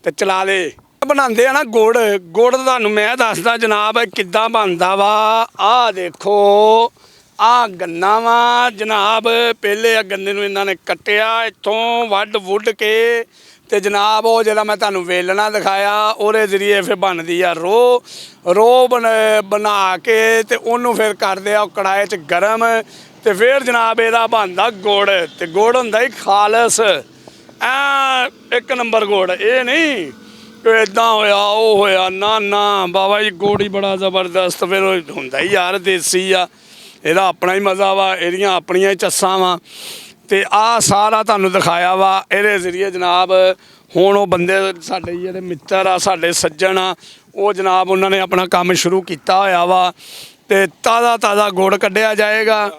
ਤੇ ਚਲਾ ਦੇ। ਬਣਾਉਂਦੇ ਆ ਨਾ ਗੁੜ, ਗੁੜ ਤੁਹਾਨੂੰ ਮੈਂ ਦੱਸਦਾ ਜਨਾਬ ਕਿੱਦਾਂ ਬਣਦਾ ਵਾ। ਆਹ ਦੇਖੋ ਆਹ ਗੰਨਾ ਵਾ ਜਨਾਬ, ਪਹਿਲੇ ਆ ਗੰਨੇ ਨੂੰ ਇਹਨਾਂ ਨੇ ਕੱਟਿਆ ਇੱਥੋਂ ਵੱਢ ਵੁੱਢ ਕੇ, ਤੇ ਜਨਾਬ ਉਹ ਜਿਹੜਾ ਮੈਂ ਤੁਹਾਨੂੰ ਵੇਲਣਾ ਦਿਖਾਇਆ ਉਹਦੇ ਜ਼ਰੀਏ ਫਿਰ ਬਣਦੀ ਆ ਰੋ ਬਣਾ ਕੇ, ਤੇ ਉਹਨੂੰ ਫਿਰ ਕਰਦੇ ਆ ਕੜਾਹੇ 'ਚ ਗਰਮ, ਤੇ ਫਿਰ ਜਨਾਬ ਇਹਦਾ ਬਣਦਾ ਗੁੜ, ਤੇ ਗੁੜ ਹੁੰਦਾ ਹੀ ਖਾਲਸ ਐ ਇੱਕ ਨੰਬਰ ਗੁੜ। ਇਹ ਨਹੀਂ ਕਿ ਇੱਦਾਂ ਹੋਇਆ ਉਹ ਹੋਇਆ, ਨਾ ਨਾ ਬਾਬਾ ਜੀ ਗੁੜ ਹੀ ਬੜਾ ਜ਼ਬਰਦਸਤ ਫਿਰ ਹੁੰਦਾ ਹੀ ਯਾਰ, ਦੇਸੀ ਆ, ਇਹਦਾ ਆਪਣਾ ਹੀ ਮਜ਼ਾ ਵਾ, ਇਹਦੀਆਂ ਆਪਣੀਆਂ ਹੀ ਚੱਸਾਂ ਵਾ। ਤੇ ਆਹ ਸਾਰਾ ਤੁਹਾਨੂੰ ਦਿਖਾਇਆ ਵਾ ਇਹਦੇ ਜ਼ਰੀਏ ਜਨਾਬ। ਹੁਣ ਉਹ ਬੰਦੇ ਸਾਡੇ ਜਿਹੜੇ ਮਿੱਤਰ ਆ, ਸਾਡੇ ਸੱਜਣ ਆ, ਉਹ ਜਨਾਬ ਉਹਨਾਂ ਨੇ ਆਪਣਾ ਕੰਮ ਸ਼ੁਰੂ ਕੀਤਾ ਹੋਇਆ ਵਾ, ਤੇ ਤਾਜ਼ਾ ਗੁੜ ਕੱਢਿਆ ਜਾਏਗਾ।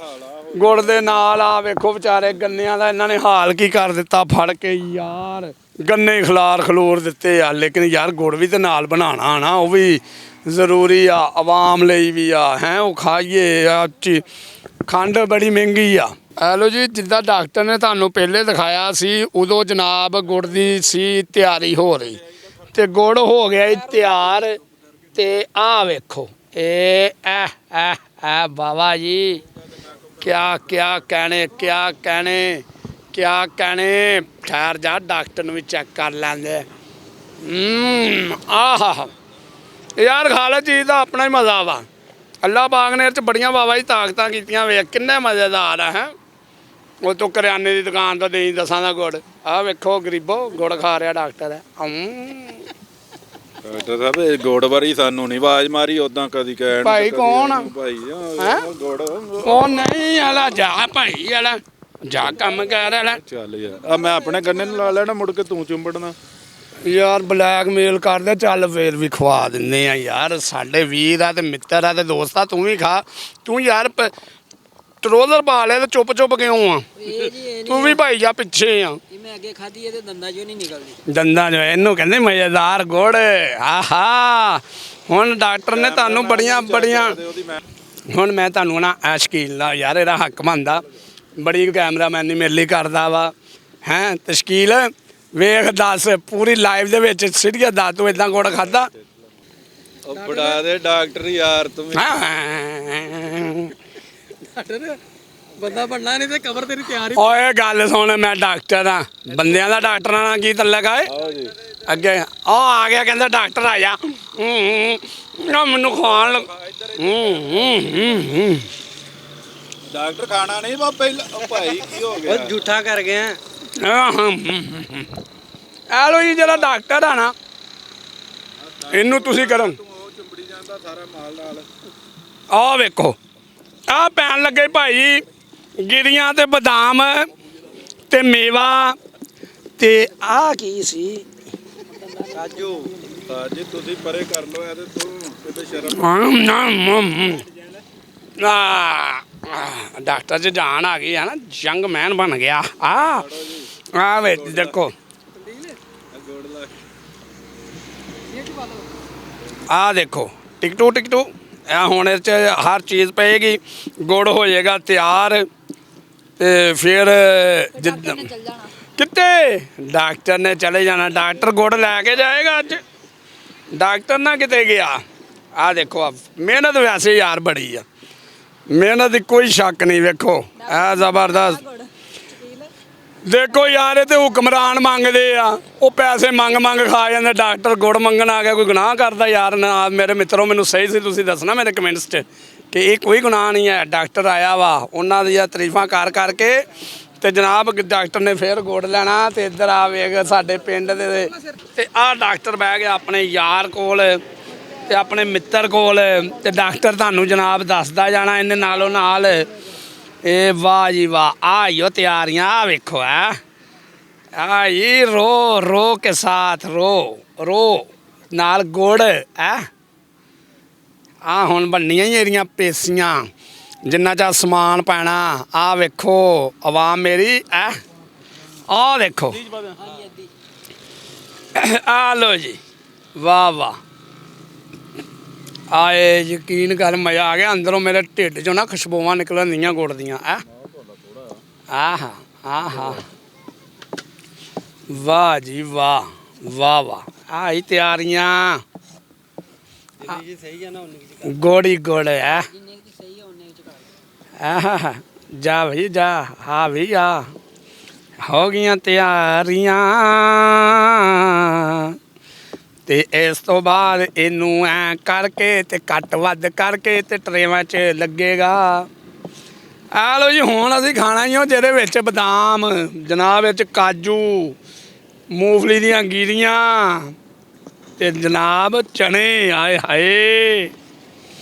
ਗੁੜ ਦੇ ਨਾਲ ਆ ਵੇਖੋ ਵਿਚਾਰੇ ਗੰਨਿਆਂ ਦਾ ਇਹਨਾਂ ਨੇ ਹਾਲ ਕੀ ਕਰ ਦਿੱਤਾ ਫੜ ਕੇ ਯਾਰ, ਗੰਨੇ ਖਲੋਰ ਦਿੱਤੇ ਆ। ਲੇਕਿਨ ਯਾਰ ਗੁੜ ਵੀ ਤੇ ਨਾਲ ਬਣਾਉਣਾ ਨਾ, ਉਹ ਵੀ ਜ਼ਰੂਰੀ ਆ, ਆਵਾਮ ਲਈ ਵੀ ਆ ਹੈ, ਉਹ ਖਾਈਏ ਆ। ਖੰਡ ਬੜੀ ਮਹਿੰਗੀ ਆ। ਹੈਲੋ ਜੀ, ਜਿੱਦਾਂ ਡਾਕਟਰ ਨੇ ਤੁਹਾਨੂੰ ਪਹਿਲੇ ਦਿਖਾਇਆ ਸੀ ਉਦੋਂ ਜਨਾਬ ਗੁੜ ਦੀ ਸੀ ਤਿਆਰੀ ਹੋ ਰਹੀ, ਤੇ ਗੁੜ ਹੋ ਗਿਆ ਜੀ ਤਿਆਰ। ਤੇ ਆਹ ਵੇਖੋ ਇਹ ਬਾਬਾ ਜੀ ਕਿਆ ਕਹਿਣੇ ਠਹਿਰ ਜਾ, ਡਾਕਟਰ ਨੂੰ ਵੀ ਚੈੱਕ ਕਰ ਲੈਂਦੇ। ਆਹ ਯਾਰ ਖਾਲਸ ਚੀਜ਼ ਦਾ ਆਪਣਾ ਹੀ ਮਜ਼ਾ ਵਾ। ਅੱਲਾ ਬਾਗ ਨੇ ਇਹ 'ਚ ਬੜੀਆਂ ਬਾਬਾ ਜੀ ਤਾਕਤਾਂ ਕੀਤੀਆਂ, ਵੇਖ ਕਿੰਨੇ ਮਜ਼ੇਦਾਰ ਆ ਹੈ। ਉਹ ਤੋਂ ਕਰਿਆਨੇ ਦੀ ਦੁਕਾਨ ਤੋਂ ਦੇਈ 10 ਦਾ ਗੁੜ, ਆਹ ਵੇਖੋ ਗਰੀਬੋ ਗੁੜ ਖਾ ਰਿਹਾ ਡਾਕਟਰ। ਡਾਕਟਰ ਸਾਹਿਬ ਇਹ ਗੁੜ ਬਾਰੇ ਸਾਨੂੰ ਨਹੀਂ ਆਵਾਜ਼ ਮਾਰੀ ਉਦਾਂ ਕਦੀ ਕਹਿਣ ਭਾਈ ਕੌਣ ਭਾਈ ਗੁੜ ਉਹ ਨਹੀਂ ਆਲਾ ਜਾ ਭਾਈ ਆਲਾ ਜਾ ਕੰਮ ਕਰ ਆਲਾ। ਚੱਲ ਯਾਰ ਆ ਮੈਂ ਆਪਣੇ ਗੰਨੇ ਨੂੰ ਲਾ ਲੈਣਾ, ਮੁੜ ਕੇ ਤੂੰ ਚੁੰਬੜਨਾ ਯਾਰ। ਬਲੈਕਮੇਲ ਕਰਦੇ ਚੱਲ ਫੇਰ ਵੀ ਖਵਾ ਦਿੰਦੇ ਆ ਯਾਰ, ਸਾਡੇ ਵੀਰ ਆ ਤੇ ਮਿੱਤਰ ਆ ਤੇ ਦੋਸਤ ਆ, ਤੂੰ ਵੀ ਖਾ। ਤੂੰ ਯਾਰ ਟਰੋਜ਼ਰ ਪਾ ਲਿਆ ਤੇ ਚੁੱਪ ਕਿਉਂ ਆ? ਤੂੰ ਵੀ ਭਾਈ ਜਾ ਪਿੱਛੇ ਆ। ਮੈਂ ਅੱਗੇ ਖਾਧੀ ਇਹਦੇ ਦੰਦਾਂ 'ਚੋਂ ਨਹੀਂ ਨਿਕਲਦੀ। ਦੰਦਾਂ 'ਚੋਂ ਇਹਨੂੰ ਕਹਿੰਦੇ ਮਜ਼ੇਦਾਰ ਗੁੜ। ਆਹਾ ਹੁਣ ਡਾਕਟਰ ਨੇ ਤੁਹਾਨੂੰ ਬੜੀਆਂ ਹੁਣ ਮੈਂ ਤੁਹਾਨੂੰ ਨਾ ਸ਼ਕੀਲ ਦਾ ਯਾਰ ਇਹਦਾ ਹੱਕ ਬਣਦਾ, ਬੜੀ ਕੈਮਰਾਮੈਨ ਮੇਰੇ ਲਈ ਕਰਦਾ ਵਾ ਹੈਂ। ਤੇ ਸ਼ਕੀਲ ਵੇਖ ਦੱਸ ਪੂਰੀ ਲਾਈਵ ਦੇ ਵਿੱਚ ਸੀਰੀਅਸ ਦੱਸ, ਤੂੰ ਇਦਾਂ ਗੁੜ ਖਾਦਾ? ਉਹ ਬੜਾ ਦੇ ਡਾਕਟਰ ਯਾਰ ਤੂੰ ਡਾਕਟਰ ਬੰਦਾ ਬਣਨਾ ਨਹੀਂ ਤੇ ਕਬਰ ਤੇਰੀ ਤਿਆਰ ਹੀ। ਓਏ ਗੱਲ ਸੁਣ, ਮੈਂ ਡਾਕਟਰ ਆ, ਬੰਦਿਆਂ ਦਾ ਡਾਕਟਰਾਂ ਨਾਲ ਕੀ ਤਲਕ ਆਏ? ਅੱਗੇ ਆ ਗਿਆ ਕਹਿੰਦਾ ਡਾਕਟਰ ਆ ਜਾ, ਮੈਨੂੰ ਖਾਣ ਲੱਗ। ਡਾਕਟਰ ਖਾਣਾ ਨਹੀਂ ਬਾ ਪਹਿਲਾਂ ਭਾਈ ਕੀ ਹੋ ਗਿਆ? ਉਹ ਝੂਠਾ ਕਰ ਗਿਆ। ਲੋ ਜੀ ਜਿਹੜਾ ਡਾਕਟਰ ਆ ਨਾ ਇਹਨੂੰ ਤੁਸੀਂ ਕਰਨ ਚੁੰਬੜੀ ਜਾਂਦਾ ਸਾਰਾ ਮਾਲ ਨਾਲ। ਆਹ ਵੇਖੋ ਆਹ ਪੈਣ ਲੱਗੇ ਭਾਈ ਗਿਰੀਆਂ ਤੇ ਬਦਾਮ ਤੇ ਮੇਵਾ, ਤੇ ਆਹ ਕੀ ਸੀ ਕਾਜੂ ਜੀ ਤੁਸੀਂ ਪਰੇ ਕਰ ਲੋ ਇਹਦੇ ਤੋਂ ਕਿਤੇ ਸ਼ਰਮ। ਡਾਕਟਰ 'ਚ ਜਾਨ ਆ ਗਈ ਹੈ ਨਾ, ਯੰਗ ਮੈਨ ਬਣ ਗਿਆ। ਆ ਵੇ ਦੇਖੋ ਆ ਦੇਖੋ ਟਿਕਟੂ ਇਹ ਹੁਣ ਇਹ 'ਚ ਹਰ ਚੀਜ਼ ਪਏਗੀ, ਗੁੜ ਹੋ ਜਾਏਗਾ ਤਿਆਰ। ਤੇ ਫਿਰ ਜਿੱਦਾਂ ਕਿਤੇ ਡਾਕਟਰ ਨੇ ਚਲੇ ਜਾਣਾ, ਡਾਕਟਰ ਗੁੜ ਲੈ ਕੇ ਜਾਏਗਾ ਅੱਜ, ਡਾਕਟਰ ਨਾ ਕਿਤੇ ਗਿਆ। ਆ ਦੇਖੋ ਮਿਹਨਤ ਵੈਸੇ ਯਾਰ ਬੜੀ ਆ, ਮਿਹਨਤ ਦੀ ਕੋਈ ਸ਼ੱਕ ਨਹੀਂ। ਵੇਖੋ ਇਹ ਜ਼ਬਰਦਸਤ ਦੇਖੋ ਯਾਰ, ਇਹ ਤੇ ਹੁਕਮਰਾਨ ਮੰਗਦੇ ਆ, ਉਹ ਪੈਸੇ ਮੰਗ ਖਾ ਜਾਂਦੇ। ਡਾਕਟਰ ਗੁੜ ਮੰਗਣ ਆ ਗਿਆ, ਕੋਈ ਗੁਨਾਹ ਕਰਦਾ ਯਾਰ ਨਾ? ਮੇਰੇ ਮਿੱਤਰੋ ਮੈਨੂੰ ਸਹੀ ਸੀ ਤੁਸੀਂ ਦੱਸਣਾ ਮੇਰੇ ਕਮੈਂਟਸ 'ਚ ਕਿ ਇਹ ਕੋਈ ਗੁਨਾਹ ਨਹੀਂ ਹੈ। ਡਾਕਟਰ ਆਇਆ ਵਾ, ਉਹਨਾਂ ਦੀਆਂ ਤਾਰੀਫਾਂ ਕਰਕੇ ਤੇ ਜਨਾਬ ਡਾਕਟਰ ਨੇ ਫਿਰ ਗੁੜ ਲੈਣਾ। ਤੇ ਇੱਧਰ ਆ ਵੇਖ ਸਾਡੇ ਪਿੰਡ ਦੇ, ਤੇ ਆਹ ਡਾਕਟਰ ਬਹਿ ਗਿਆ ਆਪਣੇ ਯਾਰ ਕੋਲ ਤੇ ਆਪਣੇ ਮਿੱਤਰ ਕੋਲ, ਤੇ ਡਾਕਟਰ ਤੁਹਾਨੂੰ ਜਨਾਬ ਦੱਸਦਾ ਜਾਣਾ ਇਹਨੇ ਨਾਲੋਂ ਨਾਲ। ਇਹ ਵਾਹ ਜੀ ਵਾਹ, ਆਈਓ ਤਿਆਰੀਆਂ। ਆ ਵੇਖੋ ਆਈ ਰੋ ਕੇ ਸਾਥ ਰੋ ਨਾਲ ਗੁੜ ਆ ਹੁਣ ਬਣਨੀਆਂ ਹੀ ਇਹਦੀਆਂ ਪੇਸੀਆਂ, ਜਿੰਨਾ ਚਾ ਸਮਾਨ ਪੈਣਾ। ਆ ਵੇਖੋ ਆਵਾਮ ਮੇਰੀ ਆ ਦੇਖੋ ਆ ਲੋ ਜੀ ਵਾਹ ਵਾਹ ਆਏ ਯਕੀਨ ਕਰ ਮਜ਼ਾ ਆ ਗਿਆ ਅੰਦਰੋਂ ਮੇਰੇ ਢਿੱਡ ਚੋਂ ਨਾ ਖੁਸ਼ਬੂਆਂ ਨਿਕਲਣ ਦੀਆਂ ਗੁੜ ਦੀਆਂ ਆਹਾ ਆਹਾ ਵਾਹ ਜੀ ਵਾਹ ਵਾਹ ਵਾਹ ਆਈ ਤਿਆਰੀਆਂ ਜੀ ਸਹੀ ਆ ਨਾ ਉਹਨੇ ਗੋੜੀ ਗੁੜ ਹੈ ਜਿੰਨੇ ਕਿ ਸਹੀ ਆ ਉਹਨੇ ਚ ਆਹਾ ਜਾ ਭਈ ਜਾ ਹਾਂ ਵੀ ਆ ਹੋ ਗਈਆਂ ਤਿਆਰੀਆਂ ਤੇ ਇਸ ਤੋਂ ਬਾਅਦ ਇਹਨੂੰ ਐ ਕਰਕੇ ਤੇ ਕੱਟ ਵੱਧ ਕਰਕੇ ਤੇ ਟਰੇਵਾਂ 'ਚ ਲੱਗੇਗਾ। ਆ ਲੋ ਜੀ ਹੁਣ ਅਸੀਂ ਖਾਣਾ ਹੀ ਉਹ ਜਿਹਦੇ ਵਿੱਚ ਬਦਾਮ ਜਨਾਬ ਵਿੱਚ ਕਾਜੂ ਮੂੰਗਫਲੀ ਦੀਆਂ ਗਿਰੀਆਂ ਤੇ ਜਨਾਬ ਚਨੇ ਆਏ ਹਾਏ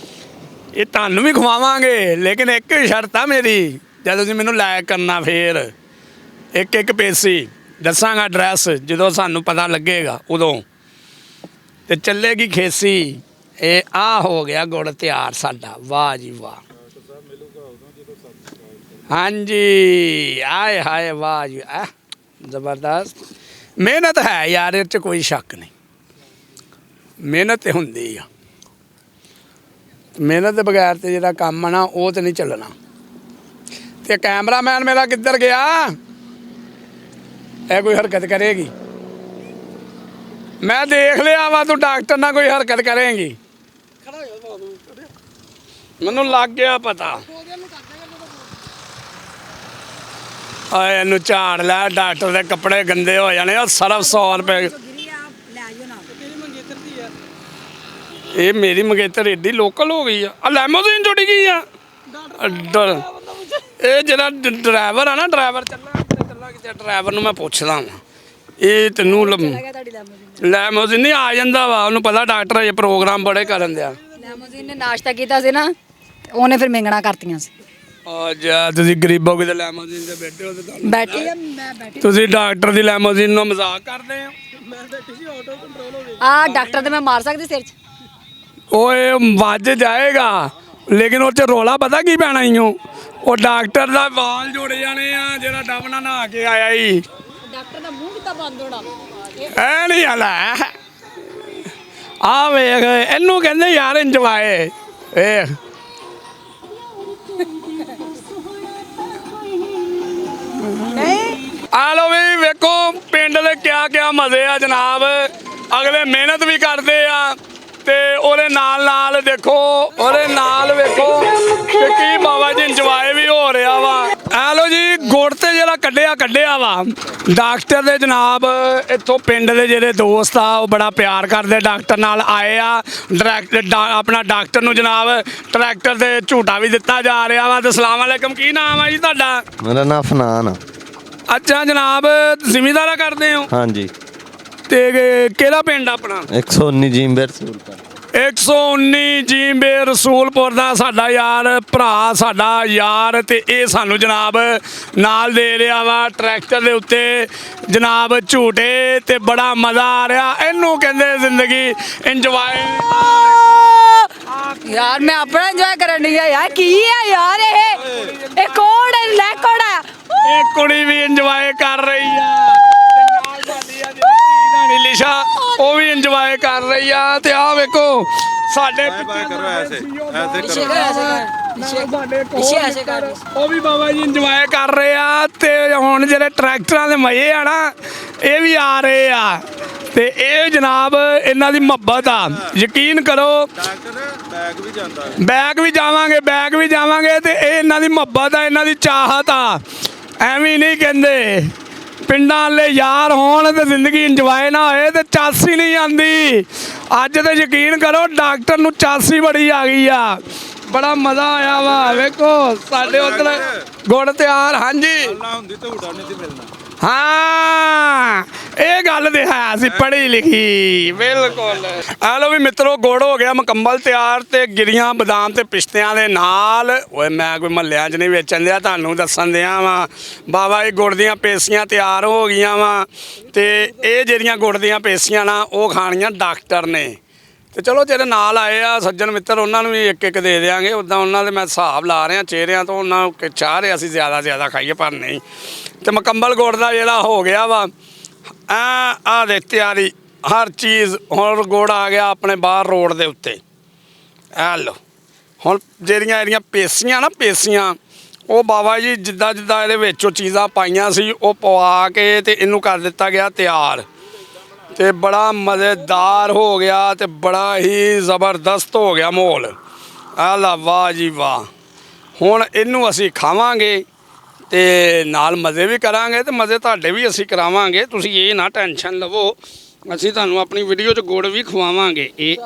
ਇਹ ਤੁਹਾਨੂੰ ਵੀ ਖਵਾਵਾਂਗੇ ਲੇਕਿਨ ਇੱਕ ਸ਼ਰਤ ਆ ਮੇਰੀ ਜਦ ਤੁਸੀਂ ਮੈਨੂੰ ਲਾਇਕ ਕਰਨਾ ਫੇਰ ਇੱਕ ਪੇਸੀ ਦੱਸਾਂਗਾ ਐਡਰੈਸ ਜਦੋਂ ਸਾਨੂੰ ਪਤਾ ਲੱਗੇਗਾ ਉਦੋਂ ਤੇ ਚੱਲੇਗੀ ਖੇਸੀ। ਇਹ ਆ ਹੋ ਗਿਆ ਗੁੜ ਤਿਆਰ ਸਾਡਾ ਵਾਹ ਜੀ ਵਾਹ ਹਾਂਜੀ ਆਏ ਹਾਏ ਵਾਹ ਜੀ ਆ ਜ਼ਬਰਦਸਤ ਮਿਹਨਤ ਹੈ ਯਾਰ ਇਹ 'ਚ ਕੋਈ ਸ਼ੱਕ ਨਹੀਂ ਮਿਹਨਤ ਤੇ ਹੁੰਦੀ ਆ ਮਿਹਨਤ ਦੇ ਬਗੈਰ ਤੇ ਜਿਹੜਾ ਕੰਮ ਆ ਨਾ ਉਹ ਤੇ ਨਹੀਂ ਚੱਲਣਾ। ਤੇ ਕੈਮਰਾਮੈਨ ਮੇਰਾ ਕਿੱਧਰ ਗਿਆ ਇਹ ਕੋਈ ਹਰਕਤ ਕਰੇਗੀ ਮੈਂ ਦੇਖ ਲਿਆ ਵਾ ਤੂੰ ਡਾਕਟਰ ਨਾਲ ਕੋਈ ਹਰਕਤ ਕਰੇਗੀ ਖੜਾ ਹੋ ਜਾ ਬਾਬੂ ਮੈਨੂੰ ਲੱਗ ਗਿਆ ਪਤਾ ਆਏ ਇਹਨੂੰ ਝਾੜ ਲੈ ਡਾਕਟਰ ਦੇ ਕੱਪੜੇ ਗੰਦੇ ਹੋ ਜਾਣੇ ਉਹ ਸਰਫ 100 ਰੁਪਏ ਕਿਹੜੀ ਮੰਗੇਤਰ ਦੀ ਆ ਇਹ ਮੇਰੀ ਮੰਗੇਤਰ ਏਡੀ ਲੋਕਲ ਹੋ ਗਈ ਆ ਲੈਮੋਜ਼ੀਨ ਜੁੜੀ ਗਈ ਆ ਇਹ ਜਿਹੜਾ ਡਰਾਈਵਰ ਆ ਨਾ ਡਰਾਈਵਰ ਚੱਲਾ ਕਿਤੇ ਡਰਾਈਵਰ ਨੂੰ ਮੈਂ ਪੁੱਛਦਾ ਵਾਂ ਇਹ ਤੈਨੂੰ ਲੈਮੋਜ਼ੀਨ ਨਹੀਂ ਆ ਜਾਂਦਾ ਵਾ ਉਹਨੂੰ ਪਤਾ ਡਾਕਟਰ ਇਹ ਪ੍ਰੋਗਰਾਮ ਬੜੇ ਕਰਨ ਦਿਆ ਲੈਮੋਜ਼ੀਨ ਨੇ ਨਾਸ਼ਤਾ ਕੀਤਾ ਸੀ ਨਾ ਉਹਨੇ ਫਿਰ ਮੰਗਣਾ ਕਰਤੀਆਂ ਸੀ ਅੱਜ ਤੁਸੀਂ ਗਰੀਬੋ ਕਿਤੇ ਲੈਮੋਜ਼ੀਨ ਤੇ ਬੈਠੇ ਹੋ ਤੇ ਤੁਹਾਨੂੰ ਬੈਠੀ ਆ ਮੈਂ ਬੈਠੀ ਤੁਸੀਂ ਡਾਕਟਰ ਦੀ ਲੈਮੋਜ਼ੀਨ ਨੂੰ ਮਜ਼ਾਕ ਕਰਦੇ ਹੋ ਮੈਂ ਬੈਠੀ ਸੀ ਆਟੋ ਕੰਟਰੋਲ ਹੋ ਗਈ ਆ ਡਾਕਟਰ ਤੇ ਮੈਂ ਮਾਰ ਸਕਦੀ ਸਿਰ 'ਚ ਓਏ ਵੱਜ ਜਾਏਗਾ ਲੇਕਿਨ ਉਹ 'ਚ ਰੋਲਾ ਪਤਾ ਕੀ ਪੈਣਾ ਈ ਉਹ ਡਾਕਟਰ ਦਾ ਵਾਲ ਜੁੜ ਜਾਣੇ ਆ ਜਿਹੜਾ ਡੱਬ ਨਾਲ ਨਹਾ ਕੇ ਆਇਆ ਈ ਡਾਕਟਰ ਦਾ ਮੂੰਹ ਕਿੱਦਾਂ ਬੰਦ ਹੋਣਾ ਐ ਨਹੀਂ ਹਲਾ ਆ ਵੇਖ ਇਹਨੂੰ ਕਹਿੰਦੇ ਯਾਰ ਇੰਜਵਾਏ ਵੇਖ ਆ ਲੋ ਵੀ ਵੇਖੋ ਪਿੰਡ ਦੇ ਕਿਆ ਮਜ਼ੇ ਆ ਜਨਾਬ ਅਗਲੇ ਮਿਹਨਤ ਵੀ ਕਰਦੇ ਆ ਤੇ ਉਹਦੇ ਨਾਲ ਦੇਖੋ ਉਹਦੇ ਨਾਲ ਵੇਖੋ ਕਿ ਕੀ ਬਾਬਾ ਜੀ ਇੰਜੋਏ ਵੀ ਹੋ ਰਿਹਾ ਵਾ ਆ ਲੋ ਜੀ ਗੁੜ ਤੇ ਜਿਹੜਾ ਕੱਢਿਆ ਵਾ ਡਾਕਟਰ ਦੇ ਜਨਾਬ ਇੱਥੋਂ ਪਿੰਡ ਦੇ ਜਿਹੜੇ ਦੋਸਤ ਆ ਉਹ ਬੜਾ ਪਿਆਰ ਕਰਦੇ ਡਾਕਟਰ ਨਾਲ ਆਏ ਆ ਡਾਇਰੈਕਟ ਆਪਣਾ ਡਾਕਟਰ ਨੂੰ ਜਨਾਬ ਟਰੈਕਟਰ ਤੇ ਝੂਟਾ ਵੀ ਦਿੱਤਾ ਜਾ ਰਿਹਾ ਵਾ ਤੇ ਅਸਲਾਮ ਅਲੈਕਮ ਕੀ ਨਾਮ ਆ ਜੀ ਤੁਹਾਡਾ ਮੇਰਾ ਨਾਮ ਫਨਾਨ ਆ। ਅੱਛਾ ਜਨਾਬ ਜ਼ਿਮੀਂਦਾਰਾ ਕਰਦੇ ਹੋ ਹਾਂਜੀ ਤੇ ਕਿਹੜਾ ਪਿੰਡ ਆਪਣਾ 119 ਜੀਂਬੇ ਰਸੂਲਪੁਰ 119 ਜੀਂਬੇ ਰਸੂਲਪੁਰ ਦਾ ਸਾਡਾ ਯਾਰ ਭਰਾ ਸਾਡਾ ਯਾਰ ਤੇ ਇਹ ਸਾਨੂੰ ਜਨਾਬ ਨਾਲ ਦੇ ਰਿਹਾ ਵਾ ਟਰੈਕਟਰ ਦੇ ਉੱਤੇ ਜਨਾਬ ਝੂਟੇ ਤੇ ਬੜਾ ਮਜ਼ਾ ਆ ਰਿਹਾ ਇਹਨੂੰ ਕਹਿੰਦੇ ਜ਼ਿੰਦਗੀ ਇੰਜੋਏ ਯਾਰ ਮੈਂ ਆਪਣਾ ਇੰਜੋਏ ਕਰਨ ਦੀ ਆ ਯਾਰ ਕੀ ਆ ਯਾਰ ਇਹ ਕੋੜ ਹੈ ਲੈ ਕੋੜਾ ਇਹ ਕੁੜੀ ਵੀ ਇੰਜੋਏ ਕਰ ਰਹੀ ਆ ਤੇ ਨਾਲ ਸਾਡੀ ਆ ਜਿਹੜੀ ਲਿਸ਼ਾ ਉਹ ਵੀ ਇੰਜੋਏ ਕਰ ਰਹੀ ਆ ਤੇ ਆਹ ਵੇਖੋ ਸਾਡੇ ਕਰੋ ਐਸੇ ਐਸੇ ਕਰ ਉਹ ਵੀ ਬਾਬਾ ਜੀ ਇੰਜੋਏ ਕਰ ਰਹੇ ਆ ਤੇ ਹੁਣ ਜਿਹੜੇ ਟਰੈਕਟਰਾਂ ਦੇ ਮਜ਼ੇ ਆ ਨਾ ਇਹ ਵੀ ਆ ਰਹੇ ਆ ਤੇ ਇਹ ਜਨਾਬ ਇਹਨਾਂ ਦੀ ਮੁਹੱਬਤ ਆ ਯਕੀਨ ਕਰੋ ਬੈਗ ਵੀ ਜਾਵਾਂਗੇ ਤੇ ਇਹ ਇਹਨਾਂ ਦੀ ਮੁਹੱਬਤ ਆ ਇਹਨਾਂ ਦੀ ਚਾਹਤ ਆ ਐਵੇਂ ਨਹੀਂ ਕਹਿੰਦੇ ਪਿੰਡਾਂ ਵਾਲੇ ਯਾਰ ਹੋਣ ਤੇ ਜ਼ਿੰਦਗੀ ਇੰਜੋਏ ਨਾ ਹੋਏ ਤੇ ਚਾਸੀ ਨਹੀਂ ਆਉਂਦੀ ਅੱਜ ਤੇ ਯਕੀਨ ਕਰੋ ਡਾਕਟਰ ਨੂੰ ਚਾਸੀ ਬੜੀ ਆ ਗਈ ਆ ਬੜਾ ਮਜ਼ਾ ਆਇਆ ਵਾ ਵੇਖੋ ਸਾਡੇ ਉੱਧਰ ਗੁੜ ਤਿਆਰ ਹਾਂਜੀ ਹੁੰਦੀ ਝੂਟਾ ਨਹੀਂ ਸੀ ਮਿਲਣਾ ਹਾਂ ਇਹ ਗੱਲ ਤੇ ਹੈ ਸੀ ਪੜ੍ਹੀ ਲਿਖੀ ਬਿਲਕੁਲ ਆ ਲੋ ਵੀ ਮਿੱਤਰੋ ਗੁੜ ਹੋ ਗਿਆ ਮੁਕੰਮਲ ਤਿਆਰ ਤੇ ਗਿਰੀਆਂ ਬਦਾਮ ਤੇ ਪਿਸਤਿਆਂ ਦੇ ਨਾਲ ਓਏ ਮੈਂ ਕੋਈ ਮਹੱਲਿਆਂ 'ਚ ਨਹੀਂ ਵੇਚਣ ਦਿਆ ਤੁਹਾਨੂੰ ਦੱਸਣ ਦਿਆ ਵਾ ਬਾਬਾ ਜੀ ਗੁੜ ਦੀਆਂ ਪੇਸੀਆਂ ਤਿਆਰ ਹੋ ਗਈਆਂ ਵਾ ਤੇ ਇਹ ਜਿਹੜੀਆਂ ਗੁੜ ਦੀਆਂ ਪੇਸੀਆਂ ਨਾ ਉਹ ਖਾਣੀਆਂ ਡਾਕਟਰ ਨੇ ਤੇ ਚਲੋ ਜਿਹੜੇ ਨਾਲ ਆਏ ਆ ਸੱਜਣ ਮਿੱਤਰ ਉਹਨਾਂ ਨੂੰ ਵੀ ਇੱਕ ਦੇ ਦਿਆਂਗੇ ਉੱਦਾਂ ਉਹਨਾਂ ਦੇ ਮੈਂ ਹਿਸਾਬ ਲਾ ਰਿਹਾ ਚਿਹਰਿਆਂ ਤੋਂ ਉਹਨਾਂ ਨੂੰ ਚਾਹ ਰਿਹਾ ਅਸੀਂ ਜ਼ਿਆਦਾ ਖਾਈਏ ਪਰ ਨਹੀਂ ਤੇ ਮੁਕੰਮਲ ਗੁੜ ਦਾ ਜਿਹੜਾ ਹੋ ਗਿਆ ਵਾ ਆ ਦੇ ਤਿਆਰੀ ਹਰ ਚੀਜ਼। ਹੁਣ ਗੁੜ ਆ ਗਿਆ ਆਪਣੇ ਬਾਹਰ ਰੋਡ ਦੇ ਉੱਤੇ, ਇਹ ਲਓ। ਹੁਣ ਜਿਹੜੀਆਂ ਇਹਦੀਆਂ ਪੇਸੀਆਂ ਨਾ, ਪੇਸੀਆਂ, ਉਹ ਬਾਬਾ ਜੀ ਜਿੱਦਾਂ ਜਿੱਦਾਂ ਇਹਦੇ ਵਿੱਚ ਉਹ ਚੀਜ਼ਾਂ ਪਾਈਆਂ ਸੀ ਉਹ ਪਵਾ ਕੇ ਤੇ ਇਹਨੂੰ ਕਰ ਦਿੱਤਾ ਗਿਆ ਤਿਆਰ, ਤੇ ਬੜਾ ਮਜ਼ੇਦਾਰ ਹੋ ਗਿਆ ਤੇ ਬੜਾ ਹੀ ਜ਼ਬਰਦਸਤ ਹੋ ਗਿਆ ਮਾਹੌਲ। ਆਹ ਲਾ, ਵਾਹ ਜੀ ਵਾਹ। ਹੁਣ ਇਹਨੂੰ ਅਸੀਂ ਖਾਵਾਂਗੇ ਤੇ ਨਾਲ ਮਜ਼ੇ ਵੀ ਕਰਾਂਗੇ ਤੇ ਮਜ਼ੇ ਤੁਹਾਡੇ ਵੀ ਅਸੀਂ ਕਰਾਵਾਂਗੇ। ਤੁਸੀਂ ਇਹ ਨਾ ਟੈਨਸ਼ਨ ਲਵੋ, ਅਸੀਂ ਤੁਹਾਨੂੰ ਆਪਣੀ ਵੀਡੀਓ 'ਚ ਗੁੜ ਵੀ ਖਵਾਵਾਂਗੇ। ਇਹ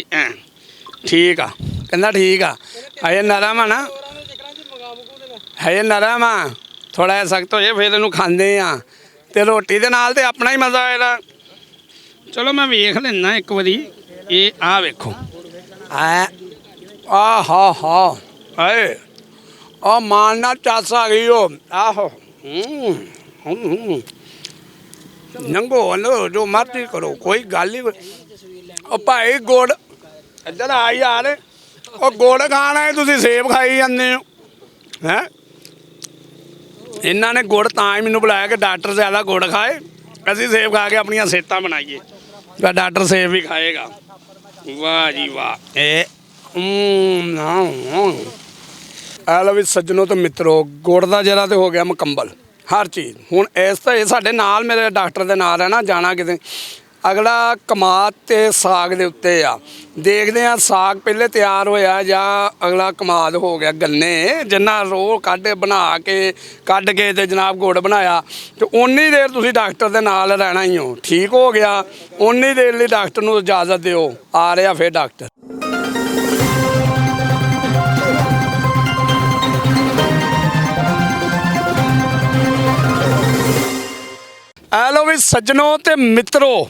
ਐ ਠੀਕ ਆ, ਕਹਿੰਦਾ ਠੀਕ ਆ। ਹਜੇ ਨਰਮ ਆ ਨਾ, ਹਜੇ ਨਰਮ ਆ, ਥੋੜਾ ਜਿਹਾ ਸਖਤ ਹੋ ਜਾਏ ਫਿਰ ਇਹਨੂੰ ਖਾਂਦੇ ਆ ਤੇ ਰੋਟੀ ਦੇ ਨਾਲ ਤੇ ਆਪਣਾ ਹੀ ਮਜ਼ਾ ਆਏਗਾ। ਚਲੋ ਮੈਂ ਵੇਖ ਲੈਣਾ ਇੱਕ ਵਾਰੀ। ਇਹ ਆ ਵੇਖੋ, ਆ ਹਾ ਹਾ ਆਏ, ਉਹ ਮਾਰਨਾ ਚੱਸ ਆ ਗਈ ਉਹ। ਆਹੋ ਨੰਗੋ ਲੋ, ਜੋ ਮਰਜ਼ੀ ਕਰੋ, ਕੋਈ ਗੱਲ ਹੀ। ਉਹ ਭਾਈ ਗੁੜ ਇੱਧਰ ਆ ਯਾਰ, ਉਹ ਗੁੜ ਖਾਣਾ ਹੈ, ਤੁਸੀਂ ਸੇਬ ਖਾਈ ਜਾਂਦੇ ਹੋ ਹੈ। ਇਹਨਾਂ ਨੇ ਗੁੜ ਤਾਂ ਹੀ ਮੈਨੂੰ ਬੁਲਾਇਆ ਕਿ ਡਾਕਟਰ ਜ਼ਿਆਦਾ ਗੁੜ ਖਾਏ, ਅਸੀਂ ਸੇਬ ਖਾ ਕੇ ਆਪਣੀਆਂ ਸਿਹਤਾਂ ਬਣਾਈਏ, ਤਾਂ ਡਾਕਟਰ ਸੇਬ ਵੀ ਖਾਏਗਾ। ਵਾਹ ਜੀ ਵਾਹ। ਇਹ ਆ ਲਓ ਵੀ ਸੱਜਣੋ ਤੇ ਮਿੱਤਰੋ, ਗੁੜ ਦਾ ਜਰਾ ਤੇ ਹੋ ਗਿਆ ਮੁਕੰਮਲ ਹਰ ਚੀਜ਼। ਹੁਣ ਇਸ ਤਾਂ ਇਹ ਸਾਡੇ ਨਾਲ, ਮੇਰੇ ਡਾਕਟਰ ਦੇ ਨਾਲ ਹੈ ਨਾ, ਜਾਣਾ ਕਿਤੇ। ਅਗਲਾ ਕਮਾਦ ਤੇ ਸਾਗ ਦੇ ਉੱਤੇ ਆ, ਦੇਖਦੇ ਆ ਸਾਗ ਪਹਿਲੇ ਤਿਆਰ ਹੋਇਆ ਜਾਂ ਅਗਲਾ ਕਮਾਦ ਹੋ ਗਿਆ। ਗੰਨੇ ਜਿੰਨਾ ਰੋਹ ਬਣਾ ਕੇ ਕੱਢ ਕੇ ਤੇ ਜਨਾਬ ਗੁੜ ਬਣਾਇਆ, ਤੇ ਓਨੀ ਦੇਰ ਤੁਸੀਂ ਡਾਕਟਰ ਦੇ ਨਾਲ ਰਹਿਣਾ ਹੀ ਹੋ। ਠੀਕ ਹੋ ਗਿਆ, ਓਨੀ ਦੇਰ ਲਈ ਡਾਕਟਰ ਨੂੰ ਇਜਾਜ਼ਤ ਦਿਓ। ਆ ਰਿਹਾ ਫਿਰ ਡਾਕਟਰ। ਆ ਲਓ ਵੀ ਸੱਜਣੋ ਤੇ ਮਿੱਤਰੋ,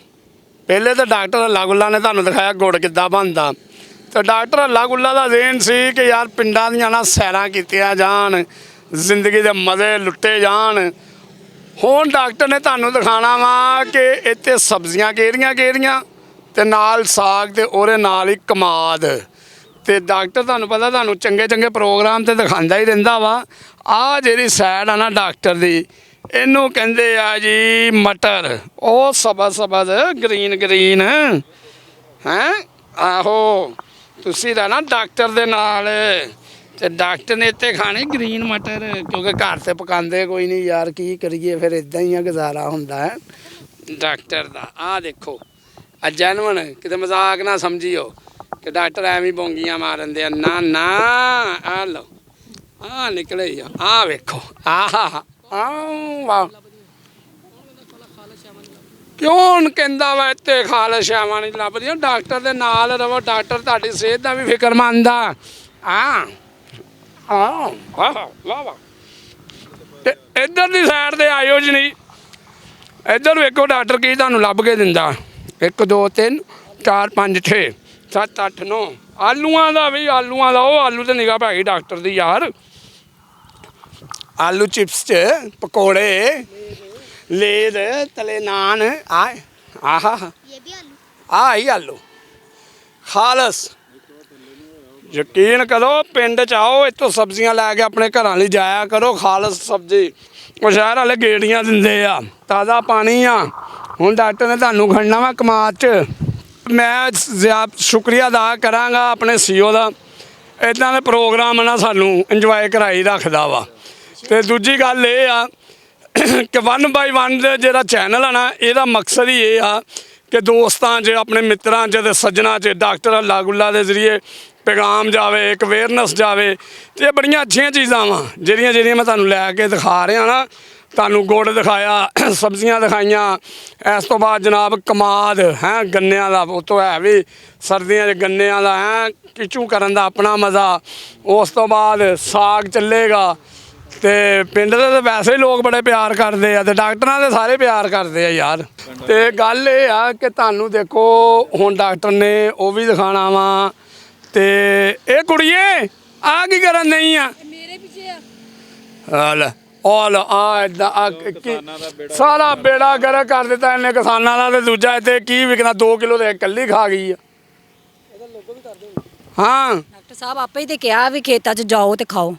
ਪਹਿਲੇ ਤਾਂ ਡਾਕਟਰ ਅੱਲਾ ਗੁੱਲਾ ਨੇ ਤੁਹਾਨੂੰ ਦਿਖਾਇਆ ਗੁੜ ਕਿੱਦਾਂ ਬਣਦਾ, ਤੇ ਡਾਕਟਰ ਅੱਲਾ ਗੁੱਲਾ ਦਾ ਦੇਣ ਸੀ ਕਿ ਯਾਰ ਪਿੰਡਾਂ ਦੀਆਂ ਨਾ ਸੈਰਾਂ ਕੀਤੀਆਂ ਜਾਣ, ਜ਼ਿੰਦਗੀ ਦੇ ਮਜ਼ੇ ਲੁੱਟੇ ਜਾਣ। ਹੁਣ ਡਾਕਟਰ ਨੇ ਤੁਹਾਨੂੰ ਦਿਖਾਣਾ ਵਾ ਕਿ ਇੱਥੇ ਸਬਜ਼ੀਆਂ ਕਿਹੜੀਆਂ ਤੇ ਨਾਲ ਸਾਗ ਤੇ ਉਹਦੇ ਨਾਲ ਹੀ ਕਮਾਦ। ਤੇ ਡਾਕਟਰ ਤੁਹਾਨੂੰ ਪਤਾ, ਤੁਹਾਨੂੰ ਚੰਗੇ ਪ੍ਰੋਗਰਾਮ ਤੇ ਦਿਖਾਉਂਦਾ ਹੀ ਰਹਿੰਦਾ ਵਾ। ਆਹ ਜਿਹੜੀ ਸਾਈਡ ਆ ਨਾ ਡਾਕਟਰ ਦੀ, ਇਹਨੂੰ ਕਹਿੰਦੇ ਆ ਜੀ ਮਟਰ। ਉਹ ਸਬਜ਼ ਗ੍ਰੀਨ ਹੈਂ। ਆਹੋ, ਤੁਸੀਂ ਰਹਿਣਾ ਡਾਕਟਰ ਦੇ ਨਾਲ, ਤੇ ਡਾਕਟਰ ਨੇ ਇੱਥੇ ਖਾਣੇ ਗ੍ਰੀਨ ਮਟਰ, ਕਿਉਂਕਿ ਘਰ ਤੇ ਪਕਾਉਂਦੇ ਕੋਈ ਨਹੀਂ ਯਾਰ, ਕੀ ਕਰੀਏ ਫਿਰ, ਇਦਾਂ ਹੀ ਆ ਗੁਜ਼ਾਰਾ ਹੁੰਦਾ ਹੈ ਡਾਕਟਰ ਦਾ। ਆਹ ਦੇਖੋ, ਆ ਜੈਨੂਅਨ, ਕਿਤੇ ਮਜ਼ਾਕ ਨਾ ਸਮਝਿਓ ਕਿ ਡਾਕਟਰ ਐਵੇਂ ਬੋਂਗੀਆਂ ਮਾਰਨ ਦੇ ਆ, ਨਾ। ਆਹ ਲਓ, ਆਹ ਨਿਕਲੇ ਆ, ਆਹ ਵੇਖੋ, ਆਹ ਵਾਹ। ਕਿਉਂ ਕਹਿੰਦਾ ਵਾ ਇੱਥੇ ਖਾਲਸ਼ਾਵਾਂ ਨਹੀਂ ਲੱਭਦੀਆਂ? ਡਾਕਟਰ ਦੇ ਨਾਲ ਰਵੋ, ਡਾਕਟਰ ਤੁਹਾਡੀ ਸਿਹਤ ਦਾ ਵੀ ਫਿਕਰਮੰਦ ਆ। ਵਾਹ। ਤੇ ਇੱਧਰ ਦੀ ਸਾਈਡ ਤੇ ਆਇਓ ਜੀ, ਨਹੀਂ ਇੱਧਰ ਵੇਖੋ ਡਾਕਟਰ ਕੀ ਤੁਹਾਨੂੰ ਲੱਭ ਕੇ ਦਿੰਦਾ। 1 2 3 4 5 6 7 8 9 ਆਲੂਆਂ ਦਾ ਵੀ, ਆਲੂਆਂ ਦਾ। ਉਹ ਆਲੂ ਤੇ ਨਿਗਾਹ ਪੈ ਗਈ ਡਾਕਟਰ ਦੀ ਯਾਰ। ਆਲੂ ਚਿਪਸ 'ਚ ਪਕੌੜੇ, ਲੇਦ ਤਲੇ ਨਾਨ, ਆਹੀ ਆਲੂ ਖਾਲਸ। ਯਕੀਨ ਕਰੋ, ਪਿੰਡ 'ਚ ਆਓ, ਇੱਥੋਂ ਸਬਜ਼ੀਆਂ ਲੈ ਕੇ ਆਪਣੇ ਘਰਾਂ ਲਈ ਜਾਇਆ ਕਰੋ। ਖਾਲਸ ਸਬਜ਼ੀ, ਉਹ ਸ਼ਹਿਰ ਵਾਲੇ ਗੇੜੀਆਂ ਦਿੰਦੇ ਆ, ਤਾਜ਼ਾ ਪਾਣੀ ਆ। ਹੁਣ ਡਾਕਟਰ ਨੇ ਤੁਹਾਨੂੰ ਖੜਨਾ ਵਾ ਕਮਾਦ 'ਚ। ਮੈਂ ਸ਼ੁਕਰੀਆ ਅਦਾ ਕਰਾਂਗਾ ਆਪਣੇ CEO ਦਾ, ਇੱਦਾਂ ਦੇ ਪ੍ਰੋਗਰਾਮ ਨਾ ਸਾਨੂੰ ਇੰਜੋਏ ਕਰਾਈ ਰੱਖਦਾ ਵਾ। ਤੇ ਦੂਜੀ ਗੱਲ ਇਹ ਆ ਕਿ 1 ਬਾਈ 1 ਦੇ ਜਿਹੜਾ ਚੈਨਲ ਆ ਨਾ, ਇਹਦਾ ਮਕਸਦ ਹੀ ਇਹ ਆ ਕਿ ਦੋਸਤਾਂ 'ਚ, ਆਪਣੇ ਮਿੱਤਰਾਂ 'ਚ ਤੇ ਸੱਜਣਾਂ 'ਚ ਡਾਕਟਰ ਅੱਲਾ ਗੁੱਲਾ ਦੇ ਜ਼ਰੀਏ ਪੈਗਾਮ ਜਾਵੇ, ਇੱਕ ਅਵੇਅਰਨੈਸ ਜਾਵੇ। ਤੇ ਇਹ ਬੜੀਆਂ ਅੱਛੀਆਂ ਚੀਜ਼ਾਂ ਵਾ ਜਿਹੜੀਆਂ ਮੈਂ ਤੁਹਾਨੂੰ ਲੈ ਕੇ ਦਿਖਾ ਰਿਹਾ ਨਾ। ਤੁਹਾਨੂੰ ਗੁੜ ਦਿਖਾਇਆ, ਸਬਜ਼ੀਆਂ ਦਿਖਾਈਆਂ, ਇਸ ਤੋਂ ਬਾਅਦ ਜਨਾਬ ਕਮਾਦ ਹੈ ਗੰਨਿਆਂ ਦਾ। ਉਹ ਤੋਂ ਹੈ ਵੀ ਸਰਦੀਆਂ 'ਚ ਗੰਨਿਆਂ ਦਾ ਹੈ ਕਿਚੂ ਕਰਨ ਦਾ ਆਪਣਾ ਮਜ਼ਾ। ਉਸ ਤੋਂ ਬਾਅਦ ਸਾਗ ਚੱਲੇਗਾ। ਤੇ ਪਿੰਡ ਦੇ ਤਾਂ ਵੈਸੇ ਹੀ ਲੋਕ ਬੜੇ ਪਿਆਰ ਕਰਦੇ ਆ, ਤੇ ਡਾਕਟਰਾਂ ਦੇ ਸਾਰੇ ਪਿਆਰ ਕਰਦੇ ਆ ਯਾਰ। ਤੇ ਗੱਲ ਇਹ ਆ ਕਿ ਤੁਹਾਨੂੰ ਦੇਖੋ, ਹੁਣ ਡਾਕਟਰ ਨੇ ਉਹ ਵੀ ਦਿਖਾਣਾ ਵਾ। ਤੇ ਇਹ ਕੁੜੀਏ ਆ ਕੀ ਕਰਨ ਨਹੀਂ ਆ? ਮੇਰੇ ਪਿੱਛੇ ਸਾਰਾ ਬੇੜਾ ਗਰਕ ਕਰ ਦਿੱਤਾ ਇਹਨੇ ਕਿਸਾਨਾਂ ਦਾ। ਤੇ ਦੂਜਾ ਇੱਥੇ ਕੀ ਵਿਕਣਾ, 2 ਕਿਲੋ ਦੇ ਇਕੱਲੀ ਖਾ ਗਈ ਆ। ਹਾਂ ਡਾਕਟਰ ਸਾਹਿਬ ਆਪੇ ਹੀ ਤੇ ਕਿਹਾ ਵੀ ਖੇਤਾਂ 'ਚ ਜਾਓ ਤੇ ਖਾਓ।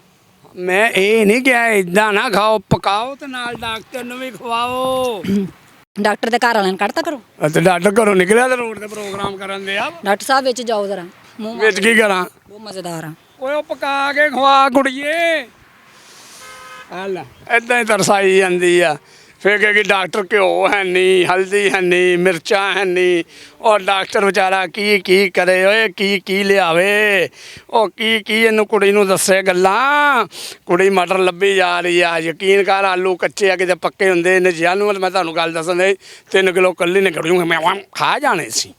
ਮੈਂ ਇਹ ਨਹੀਂ ਕਿਹਾ ਇੱਦਾਂ ਨਾ ਖਾਓ, ਪਕਾਓ ਤੇ ਨਾਲ ਡਾਕਟਰ ਨੂੰ ਵੀ ਖਵਾਓ। ਡਾਕਟਰ ਦੇ ਘਰ ਵਾਲਿਆਂ ਨੂੰ ਕੱਢਤਾ ਕਰੋ। ਤੇ ਡਾਕਟਰ ਘਰੋਂ ਨਿਕਲਿਆ ਤੇ ਰੋਡ ਤੇ ਪ੍ਰੋਗਰਾਮ ਕਰਨ ਦੇ ਆ ਡਾਕਟਰ ਸਾਹਿਬ ਵਿੱਚ ਜਾਓ ਜ਼ਰਾ, ਮੂੰਹ ਵਿੱਚ ਕੀ ਕਰਾਂ? ਬਹੁਤ ਮਜ਼ੇਦਾਰ ਆ। ਓਏ ਉਹ ਪਕਾ ਕੇ ਖਵਾ ਕੁੜੀਏ। ਆ ਲੈ ਏਦਾਂ ਹੀ ਤਰਸਾਈ ਜਾਂਦੀ ਆ। ਫਿਰ ਕਹੇਗੀ ਡਾਕਟਰ ਘਿਓ ਹੈ ਨਹੀਂ, ਹਲਦੀ ਹੈ ਨਹੀਂ, ਮਿਰਚਾਂ ਹੈ ਨਹੀਂ। ਉਹ ਡਾਕਟਰ ਵਿਚਾਰਾ ਕੀ ਕਰੇ ਓਏ, ਕੀ ਲਿਆਵੇ, ਉਹ ਕੀ ਇਹਨੂੰ ਕੁੜੀ ਨੂੰ ਦੱਸੇ ਗੱਲਾਂ। ਕੁੜੀ ਮਟਰ ਲੱਭੀ ਜਾ ਰਹੀ ਆ, ਯਕੀਨ ਕਰ ਆਲੂ ਕੱਚੇ ਆ ਕਿਤੇ ਪੱਕੇ ਹੁੰਦੇ ਨੇ ਜਾਨੂੰ। ਮੈਂ ਤੁਹਾਨੂੰ ਗੱਲ ਦੱਸਣ ਦੇ 3 ਕਿਲੋ ਕੱਲੀ ਨੇ ਕੱਢੂ ਮੈਂ ਖਾ ਜਾਣੇ ਸੀ।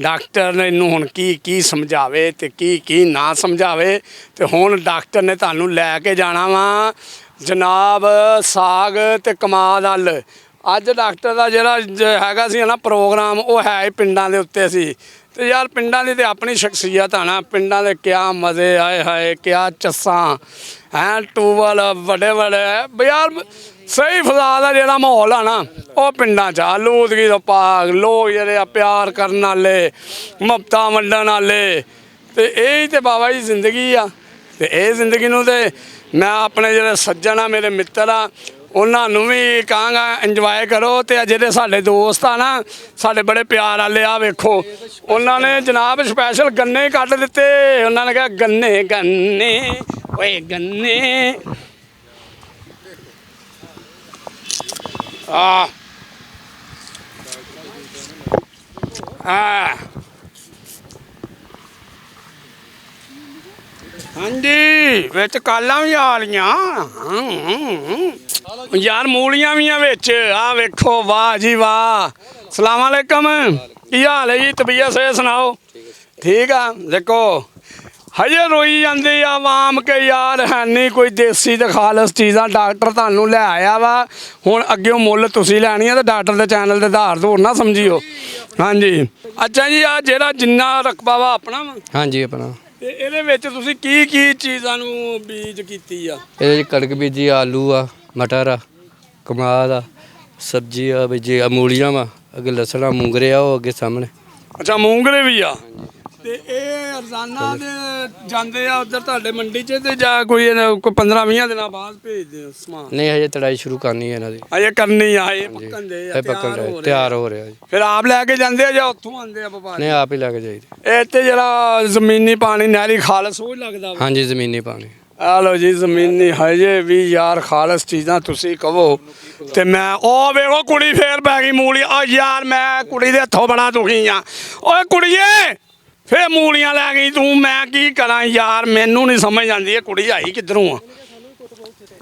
ਡਾਕਟਰ ਨੇ ਇਹਨੂੰ ਹੁਣ ਕੀ ਸਮਝਾਵੇ ਤੇ ਕੀ ਨਾ ਸਮਝਾਵੇ। ਤੇ ਹੁਣ ਡਾਕਟਰ ਨੇ ਤੁਹਾਨੂੰ ਲੈ ਕੇ ਜਾਣਾ ਵਾ ਜਨਾਬ ਸਾਗ ਤੇ ਕਮਾਦ ਵੱਲ। ਅੱਜ ਡਾਕਟਰ ਦਾ ਜਿਹੜਾ ਹੈਗਾ ਸੀ ਨਾ ਪ੍ਰੋਗਰਾਮ, ਉਹ ਹੈ ਹੀ ਪਿੰਡਾਂ ਦੇ ਉੱਤੇ ਸੀ। ਤੇ ਯਾਰ ਪਿੰਡਾਂ ਦੀ ਤੇ ਆਪਣੀ ਸ਼ਖਸੀਅਤ ਆ ਨਾ। ਪਿੰਡਾਂ ਦੇ ਕਿਆ ਮਜ਼ੇ ਆਏ ਹਾਏ, ਕਿਆ ਚੱਸਾਂ ਹੈਂ, ਟੂਬਲ ਵੱਡੇ ਯਾਰ ਸਹੀ ਫਜ਼ਾ ਦਾ ਜਿਹੜਾ ਮਾਹੌਲ ਆ ਨਾ ਉਹ ਪਿੰਡਾਂ 'ਚ। ਆਲੂਦਗੀ ਦਾ ਪਾਗ, ਲੋਕ ਜਿਹੜੇ ਆ ਪਿਆਰ ਕਰਨ ਵਾਲੇ, ਮੁਹੱਬਤਾਂ ਵੰਡਣ ਵਾਲੇ। ਤੇ ਇਹ ਹੀ ਤੇ ਬਾਬਾ ਜੀ ਜ਼ਿੰਦਗੀ ਆ। ਤੇ ਇਹ ਜ਼ਿੰਦਗੀ ਨੂੰ ਤੇ ਮੈਂ ਆਪਣੇ ਜਿਹੜੇ ਸੱਜਣ ਆ, ਮੇਰੇ ਮਿੱਤਰ ਆ, ਉਹਨਾਂ ਨੂੰ ਵੀ ਕਹਾਂਗਾ ਇੰਜੋਏ ਕਰੋ। ਤੇ ਜਿਹੜੇ ਸਾਡੇ ਦੋਸਤ ਆ ਨਾ, ਸਾਡੇ ਬੜੇ ਪਿਆਰ ਵਾਲੇ ਆ, ਵੇਖੋ ਉਹਨਾਂ ਨੇ ਜਨਾਬ ਸਪੈਸ਼ਲ ਗੰਨੇ ਹੀ ਕੱਢ ਦਿੱਤੇ। ਉਹਨਾਂ ਨੇ ਕਿਹਾ ਗੰਨੇ ਓਏ ਗੰਨੇ ਆ ਹਾਂਜੀ ਵਿੱਚ ਕਾਲਾਂ ਵੀ ਆ ਰਹੀਆਂ ਯਾਰ, ਮੂਲੀਆਂ ਵੀ ਆ ਵਿੱਚ। ਆ ਵੇਖੋ ਵਾਹ ਜੀ ਵਾਹ। ਸਲਾਮ ਅਲੈਕਮ, ਕੀ ਹਾਲ ਹੈ ਜੀ? ਤਬੀਅਤ ਸੇ ਸੁਣਾਓ? ਠੀਕ ਆ। ਦੇਖੋ ਹਜੇ ਰੋਈ ਜਾਂਦੇ ਆ ਆਵਾਮ ਕੇ ਯਾਰ ਹੈ ਨਹੀਂ ਕੋਈ ਦੇਸੀ ਤੇ ਖਾਲਸ ਚੀਜ਼ਾਂ। ਡਾਕਟਰ ਤੁਹਾਨੂੰ ਲੈ ਆਇਆ ਵਾ, ਹੁਣ ਅੱਗੇ ਮੁੱਲ ਤੁਸੀਂ ਲੈਣੀ ਆ। ਤੇ ਡਾਕਟਰ ਦੇ ਚੈਨਲ ਦੇ ਆਧਾਰ ਤੋਂ ਨਾ ਸਮਝਿਓ। ਹਾਂਜੀ ਅੱਛਾ ਜੀ, ਆ ਜਿਹੜਾ ਜਿੰਨਾ ਰਕਬਾ ਵਾ ਆਪਣਾ ਵਾ? ਹਾਂਜੀ ਆਪਣਾ। ਤੇ ਇਹਦੇ ਵਿੱਚ ਤੁਸੀਂ ਕੀ ਚੀਜ਼ਾਂ ਨੂੰ ਬੀਜ ਕੀਤੀ ਆ? ਇਹਦੇ 'ਚ ਕਣਕ ਬੀਜੀ, ਆਲੂ ਆ, ਮਟਰ ਆ, ਕਮਾਦ ਆ, ਸਬਜ਼ੀ ਆ ਬੀਜੀ ਆ, ਮੂਲੀਆਂ ਵਾ, ਅੱਗੇ ਲਸਣ ਆ, ਮੂੰਗਰੇ ਆ ਉਹ ਅੱਗੇ ਸਾਹਮਣੇ। ਅੱਛਾ ਮੂੰਗਰੇ ਵੀ ਆ। ਤੇ ਇਹ ਰੋਜ਼ਾਨਾ ਦੇ ਜਾਂਦੇ ਆ ਉਧਰ ਤੁਹਾਡੇ ਮੰਡੀ 'ਚ ਤੇ ਜਾਂ ਕੋਈ 15-20 ਦਿਨਾਂ ਬਾਅਦ ਭੇਜਦੇ ਆ ਸਮਾਨ? ਨਹੀਂ ਹਜੇ ਤੜਾਈ ਸ਼ੁਰੂ ਕਰਨੀ ਹੈ ਇਹਨਾਂ ਦੀ। ਅਜੇ ਕਰਨੀ ਆ, ਇਹ ਪੱਕਣ ਦੇ ਆ, ਤਿਆਰ ਹੋ ਰਿਹਾ ਜੀ। ਫਿਰ ਆਪ ਲੈ ਕੇ ਜਾਂਦੇ ਆ ਜਾਂ ਉੱਥੋਂ ਆਉਂਦੇ ਆ ਵਪਾਰੀ? ਨਹੀਂ ਆਪ ਹੀ ਲੈ ਕੇ ਜਾਈਦੇ। ਇਹ ਤੇ ਜਿਹੜਾ ਜ਼ਮੀਨੀ ਪਾਣੀ ਨਹਿਰੀ ਖਾਲਸ ਉਹ ਲੱਗਦਾ ਵਾ? ਹਾਂਜੀ ਜ਼ਮੀਨੀ ਪਾਣੀ। ਆ ਲੋ ਜੀ ਜ਼ਮੀਨੀ ਹਜੇ ਵੀ ਯਾਰ ਖਾਲਸ ਚੀਜ਼ਾਂ ਤੁਸੀਂ ਕਹੋ। ਤੇ ਮੈਂ ਉਹ ਵੇਖੋ ਕੁੜੀ ਫੇਰ ਪੈ ਗਈ ਮੂਲੀ। ਆ ਯਾਰ ਮੈਂ ਕੁੜੀ ਦੇ ਹੱਥੋਂ ਬੜਾ ਦੁਖੀ ਆ। ਓਏ ਕੁੜੀਏ ਫੇਰ ਮੂਲੀਆਂ ਲੈ ਗਈ ਤੂੰ, ਮੈਂ ਕੀ ਕਰਾਂ ਯਾਰ? ਮੈਨੂੰ ਨਹੀਂ ਸਮਝ ਆਉਂਦੀ ਇਹ ਕੁੜੀ ਆਈ ਕਿੱਧਰੋਂ ਆ।